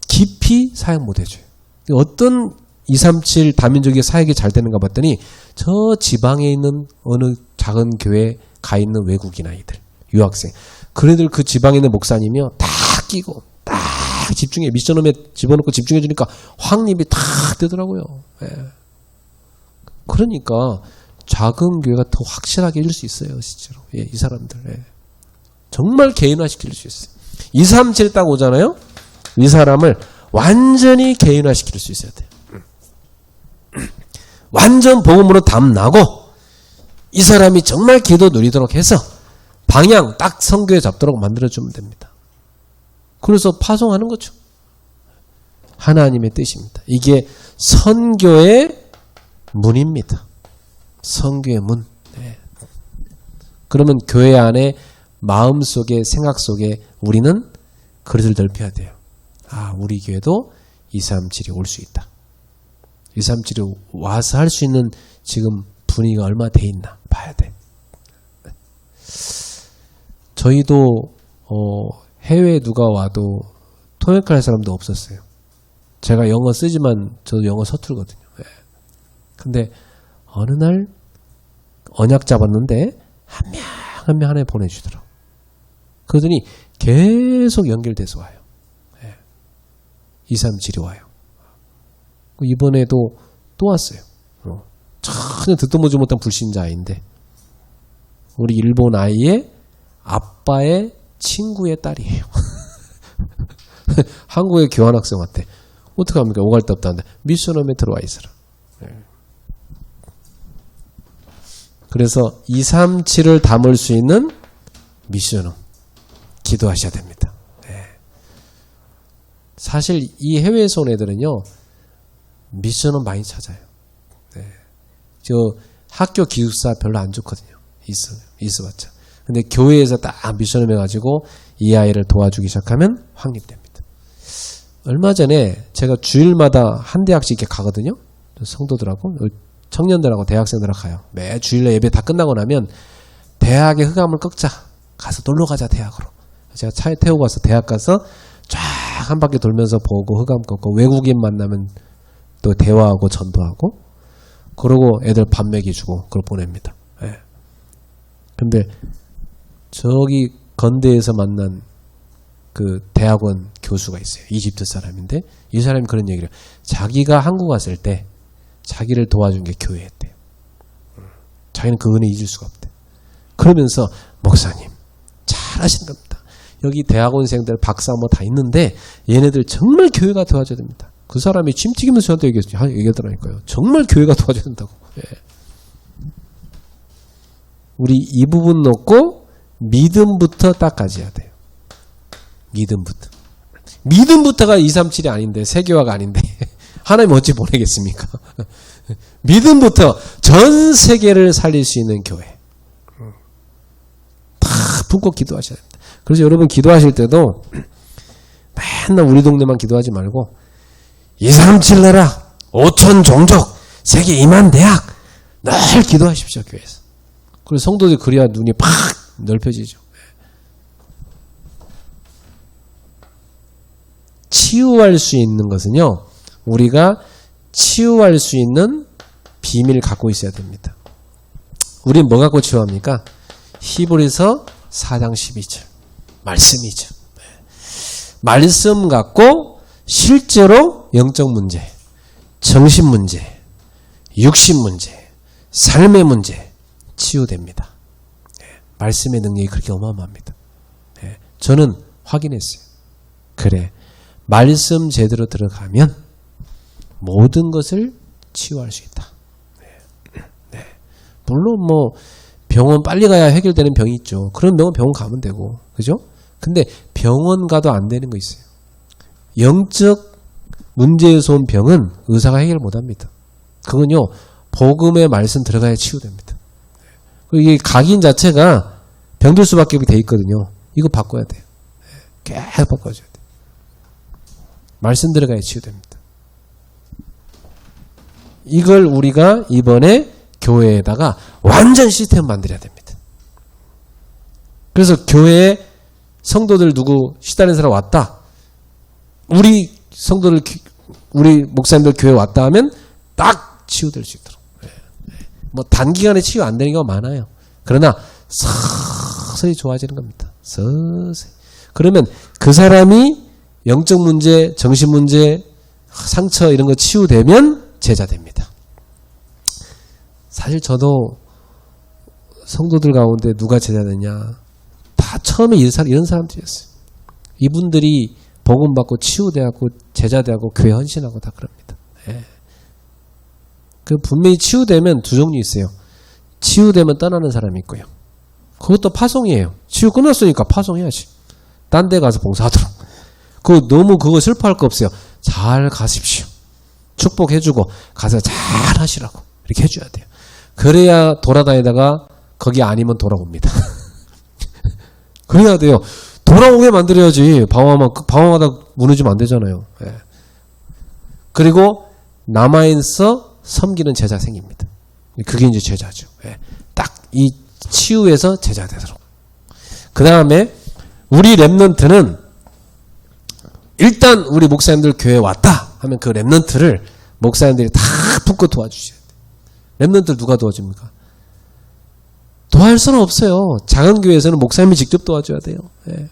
깊이 사역 못 해줘요. 어떤 237 다민족의 사역이 잘 되는가 봤더니 저 지방에 있는 어느 작은 교회에 가 있는 외국인 아이들, 유학생. 그네들 그 지방에 있는 목사님이요. 다 끼고 딱 집중해. 미션홈에 집어넣고 집중해 주니까 확립이 탁 되더라고요. 예. 그러니까 작은 교회가 더 확실하게 해줄 수 있어요. 실제로. 예, 이 사람들. 예. 정말 개인화시킬 수 있어요. 237 딱 오잖아요. 이 사람을 완전히 개인화시킬 수 있어야 돼요. 완전 복음으로 담나고 이 사람이 정말 기도 누리도록 해서 방향 딱 선교에 잡도록 만들어주면 됩니다. 그래서 파송하는 거죠. 하나님의 뜻입니다. 이게 선교의 문입니다. 선교의 문. 네. 그러면 교회 안에 마음속에 생각 속에 우리는 그릇을 넓혀야 돼요. 아, 우리 교회도 237이 올 수 있다. 237이 와서 할 수 있는 지금 분위기가 얼마나 돼 있나 봐야 돼. 저희도 해외에 누가 와도 통역할 사람도 없었어요. 제가 영어 쓰지만 저도 영어 서툴거든요. 네. 근데 어느 날 언약 잡았는데 한 명 한 명 하나 보내주더라고. 그러더니 계속 연결돼서 와요. 네. 237이 와요. 이번에도 또 왔어요. 전혀 듣도 보지 못한 불신자인데 우리 일본 아이의 아빠의 친구의 딸이에요. 한국에 교환학생 왔대. 어떡합니까? 오갈 데 없다는데 미션홈에 들어와 있어라. 네. 그래서 237을 담을 수 있는 미션홈 기도하셔야 됩니다. 네. 사실 이 해외에서 온 애들은요 미션홈 많이 찾아요. 네. 저 학교 기숙사 별로 안 좋거든요. 있어봤자. 근데 교회에서 딱 미션홈 해가지고 이 아이를 도와주기 시작하면 확립됩니다. 얼마 전에 제가 주일마다 한 대학씩 이렇게 가거든요. 성도들하고 청년들하고 대학생들하고 가요. 매 주일날 예배 다 끝나고 나면 대학의 흑암을 꺾자. 가서 놀러 가자 대학으로. 제가 차에 태우고 가서 대학 가서 쫙 한 바퀴 돌면서 보고 흑암 꺾고 외국인 만나면 또 대화하고 전도하고 그러고 애들 밥 먹여주고 그걸 보냅니다. 예. 근데 저기 건대에서 만난 그 대학원 교수가 있어요. 이집트 사람인데 이 사람이 그런 얘기를 해요. 자기가 한국 왔을 때 자기를 도와준 게 교회였대요. 자기는 그 은혜 잊을 수가 없대. 그러면서 목사님 잘하시는 겁니다. 여기 대학원생들 박사 뭐 다 있는데 얘네들 정말 교회가 도와줘야 됩니다. 그 사람이 침튀기면서 저한테 얘기하더라니까요. 정말 교회가 도와줘야 된다고. 예. 우리 이 부분 놓고 믿음부터 딱 가져야 돼요. 믿음부터. 믿음부터가 237이 아닌데 세계화가 아닌데 하나님 어찌 보내겠습니까? 믿음부터 전 세계를 살릴 수 있는 교회. 다 품고 기도하셔야 됩니다. 그래서 여러분 기도하실 때도 맨날 우리 동네만 기도하지 말고 237 나라 5천 종족 세계 2만 대학 늘 기도하십시오. 교회에서. 그리고 성도들이 그래야 눈이 팍 넓혀지죠. 치유할 수 있는 것은요. 우리가 치유할 수 있는 비밀을 갖고 있어야 됩니다. 우리는 뭐 갖고 치유합니까? 히브리서 4장 12절 말씀이죠. 말씀 갖고 실제로 영적 문제, 정신 문제, 육신 문제, 삶의 문제 치유됩니다. 말씀의 능력이 그렇게 어마어마합니다. 저는 확인했어요. 그래, 말씀 제대로 들어가면 모든 것을 치유할 수 있다. 네. 물론 뭐 병원 빨리 가야 해결되는 병이 있죠. 그런 병원 가면 되고, 그죠? 근데 병원 가도 안 되는 거 있어요. 영적 문제에서 온 병은 의사가 해결 못합니다. 그건요 복음의 말씀 들어가야 치유됩니다. 이게 각인 자체가 병들 수밖에 돼 있거든요. 이거 바꿔야 돼요. 계속 바꿔줘야 돼요. 말씀 들어가야 치유됩니다. 이걸 우리가 이번에 교회에다가 완전 시스템 만들어야 됩니다. 그래서 교회에 성도들 누구 시달리는 사람 왔다. 우리 성도들, 우리 목사님들 교회 왔다 하면 딱 치유될 수 있도록. 뭐 단기간에 치유 안 되는 경우가 많아요. 그러나 서서히 좋아지는 겁니다. 서서히. 그러면 그 사람이 영적 문제, 정신 문제, 상처 이런 거 치유되면 제자 됩니다. 사실 저도 성도들 가운데 누가 제자 되냐 다 처음에 이런 사람들이었어요. 이분들이 복음 받고 치유되고 제자되고 교회 헌신하고 다 그럽니다. 예. 그 분명히 치유되면 두 종류 있어요. 치유되면 떠나는 사람이 있고요. 그것도 파송이에요. 치유 끝났으니까 파송해야지. 딴 데 가서 봉사하도록. 너무 그거 슬퍼할 거 없어요. 잘 가십시오. 축복해주고 가서 잘 하시라고 이렇게 해줘야 돼요. 그래야 돌아다니다가 거기 아니면 돌아옵니다. 그래야 돼요. 돌아오게 만들어야지. 방황하다 무너지면 안 되잖아요. 예. 그리고 남아있어 섬기는 제자 생깁니다. 그게 이제 제자죠. 예. 딱 이 치유에서 제자 되도록. 그 다음에 우리 랩런트는 일단 우리 목사님들 교회에 왔다 하면 그 랩런트를 목사님들이 다 품고 도와주셔야 돼요. 랩런트를 누가 도와줍니까? 도와줄 수는 없어요. 작은 교회에서는 목사님이 직접 도와줘야 돼요. 예.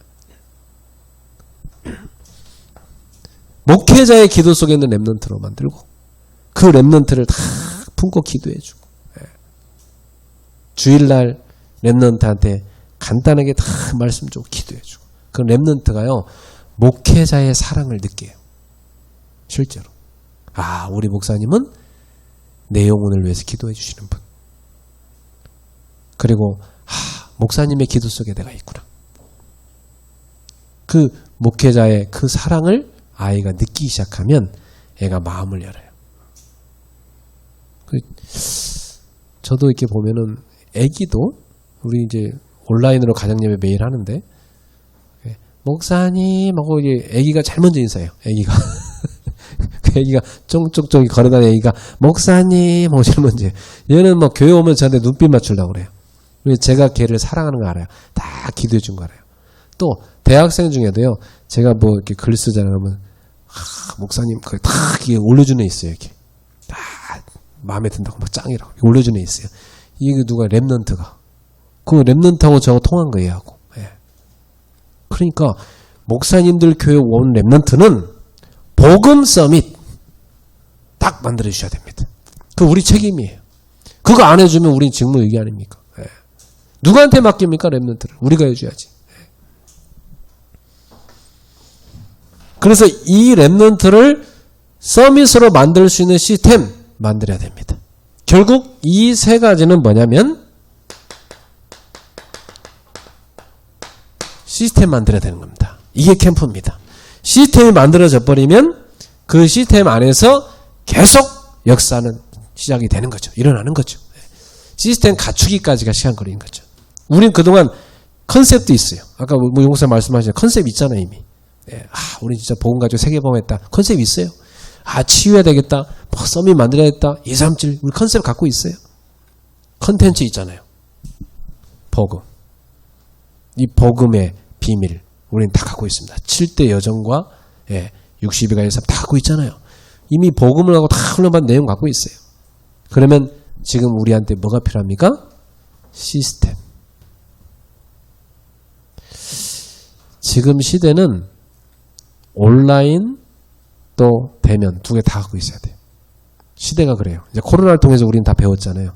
목회자의 기도 속에 있는 랩런트로 만들고 그 랩런트를 다 품고 기도해주고 예. 주일날 랩런트한테 간단하게 다 말씀 주고 기도해주고 그 랩런트가요 목회자의 사랑을 느껴요. 실제로 아 우리 목사님은 내 영혼을 위해서 기도해 주시는 분. 그리고 목사님의 기도 속에 내가 있구나. 그 목회자의 그 사랑을 아이가 느끼기 시작하면 애가 마음을 열어요. 저도 이렇게 보면은 애기도 우리 이제 온라인으로 가정예배 매일 하는데 목사님 하고 이게 애기가 제일 먼저 인사해요. 애기가 그 애기가 쫑쫑쫑 걸어다니는 애기가 목사님 하고 제일 먼저. 얘는 뭐 교회 오면 저한테 눈빛 맞추려고 그래요. 제가 걔를 사랑하는 거 알아요. 다 기도해 준 거 알아요. 또 대학생 중에도요. 제가 뭐 이렇게 글 쓰잖아요. 그러면 목사님 거기 다 이게 올려주는 애 있어요. 이렇게 다 마음에 든다고 막 짱이라고 올려주는 애 있어요. 이게 누가 랩런트가 그 랩런트하고 저하고 통한 거예요. 하고. 예. 그러니까 목사님들 교회 온 랩런트는 복음 서밋 딱 만들어 주셔야 됩니다. 그 우리 책임이에요. 그거 안 해주면 우린 직무유기 아닙니까? 예. 누구한테 맡깁니까? 랩런트를 우리가 해줘야지. 예. 그래서 이 랩런트를 서밋으로 만들 수 있는 시스템 만들어야 됩니다. 결국 이 세 가지는 뭐냐면 시스템 만들어야 되는 겁니다. 이게 캠프입니다. 시스템이 만들어져 버리면 그 시스템 안에서 계속 역사는 시작이 되는 거죠. 일어나는 거죠. 시스템 갖추기까지가 시간 걸리는 거죠. 우린 그동안 컨셉도 있어요. 아까 뭐 용사 말씀하신 컨셉 있잖아요 이미. 우린 진짜 복음 가지고 세계복음했다. 컨셉 있어요. 치유해야 되겠다. 서밋 만들어야겠다. 2, 3, 7 우리 컨셉 갖고 있어요. 컨텐츠 있잖아요. 복음. 이 복음의 비밀 우리는 다 갖고 있습니다. 7대 여정과 60일간의 삶 다 갖고 있잖아요. 이미 복음을 하고 다 훈련받은 내용 갖고 있어요. 그러면 지금 우리한테 뭐가 필요합니까? 시스템. 지금 시대는 온라인 또 대면 두 개 다 갖고 있어야 돼요. 시대가 그래요. 이제 코로나를 통해서 우리는 다 배웠잖아요.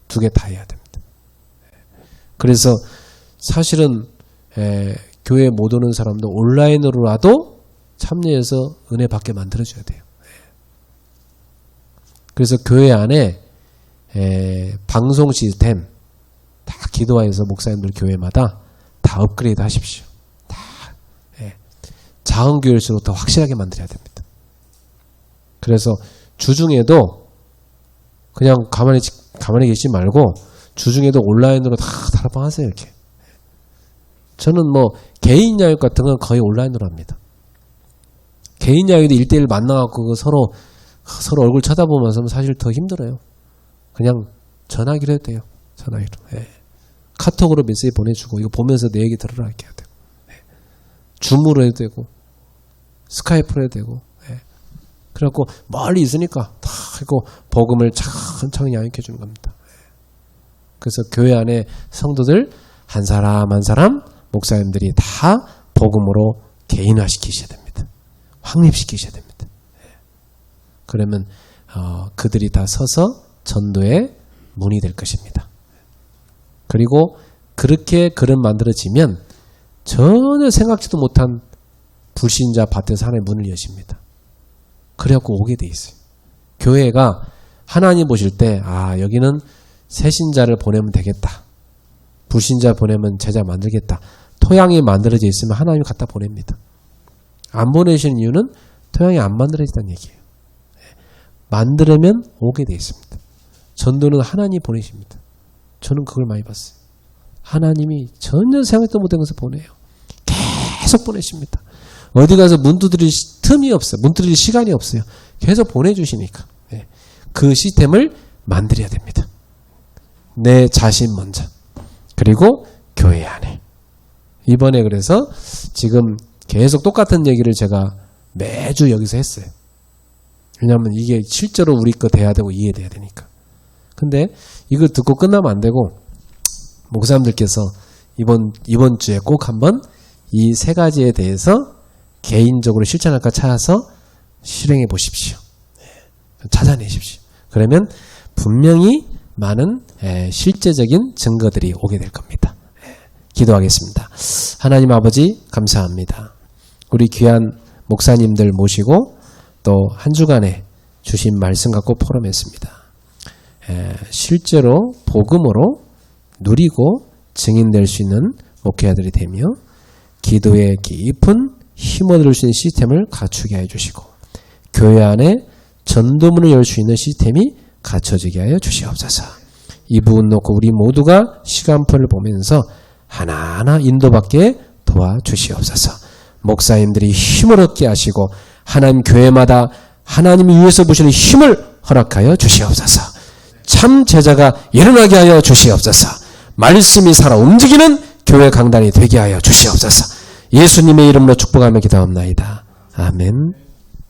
두 개 다 해야 됩니다. 그래서 사실은 교회 못 오는 사람도 온라인으로라도 참여해서 은혜 받게 만들어줘야 돼요. 그래서 교회 안에 방송 시스템 다 기도하여서 목사님들 교회마다 다 업그레이드 하십시오. 다 작은 교회일수록 더 확실하게 만들어야 됩니다. 그래서 주중에도 그냥 가만히 계시지 말고 주중에도 온라인으로 다 다락방하세요. 이렇게. 저는 뭐 개인 야육 같은 건 거의 온라인으로 합니다. 개인 야육도 1대1 만나갖고 서로 얼굴 쳐다보면서 사실 더 힘들어요. 그냥 전화기로 해도 돼요. 전화기로. 카톡으로 메시지 보내주고 이거 보면서 내 얘기 들으라 이렇게 해야 되고 줌으로 해도 되고 스카이프로 해도 되고 그래갖고 멀리 있으니까 다 하고 복음을 천천히 양육해 주는 겁니다. 그래서 교회 안에 성도들 한 사람 한 사람 목사님들이 다 복음으로 개인화시키셔야 됩니다. 확립시키셔야 됩니다. 그러면 그들이 다 서서 전도의 문이 될 것입니다. 그리고 그렇게 그릇 만들어지면 전혀 생각지도 못한 불신자 밭에서 하나의 문을 여십니다. 그래갖고 오게 돼 있어요. 교회가 하나님 보실 때 여기는 새신자를 보내면 되겠다. 불신자 보내면 제자 만들겠다. 토양이 만들어져 있으면 하나님이 갖다 보냅니다. 안 보내시는 이유는 토양이 안 만들어진다는 얘기예요. 만들면 오게 되어 있습니다. 전도는 하나님이 보내십니다. 저는 그걸 많이 봤어요. 하나님이 전혀 생각도 못한 것을 보내요. 계속 보내십니다. 어디 가서 문 두드릴 틈이 없어요. 문 두드릴 시간이 없어요. 계속 보내주시니까. 그 시스템을 만들어야 됩니다. 내 자신 먼저. 그리고 교회 안에. 이번에 그래서 지금 계속 똑같은 얘기를 제가 매주 여기서 했어요. 왜냐하면 이게 실제로 우리 거 돼야 되고 이해돼야 되니까. 근데 이거 듣고 끝나면 안 되고 목사님들께서 이번 주에 꼭 한번 이 세 가지에 대해서 개인적으로 실천할까 찾아서 실행해 보십시오. 찾아내십시오. 그러면 분명히 많은 실제적인 증거들이 오게 될 겁니다. 기도하겠습니다. 하나님 아버지 감사합니다. 우리 귀한 목사님들 모시고 또 한 주간에 주신 말씀 갖고 포럼했습니다. 실제로 복음으로 누리고 증인될 수 있는 목회자들이 되며 기도의 깊은 힘을 얻을 수 있는 시스템을 갖추게 해주시고 교회 안에 전도문을 열 수 있는 시스템이 갖춰지게 하여 주시옵소서. 이 부분 놓고 우리 모두가 시간표를 보면서 하나하나 인도받게 도와주시옵소서. 목사님들이 힘을 얻게 하시고 하나님 교회마다 하나님이 위해서 부시는 힘을 허락하여 주시옵소서. 참 제자가 일어나게 하여 주시옵소서. 말씀이 살아 움직이는 교회 강단이 되게 하여 주시옵소서. 예수님의 이름으로 축복하며 기도합나이다. 아멘.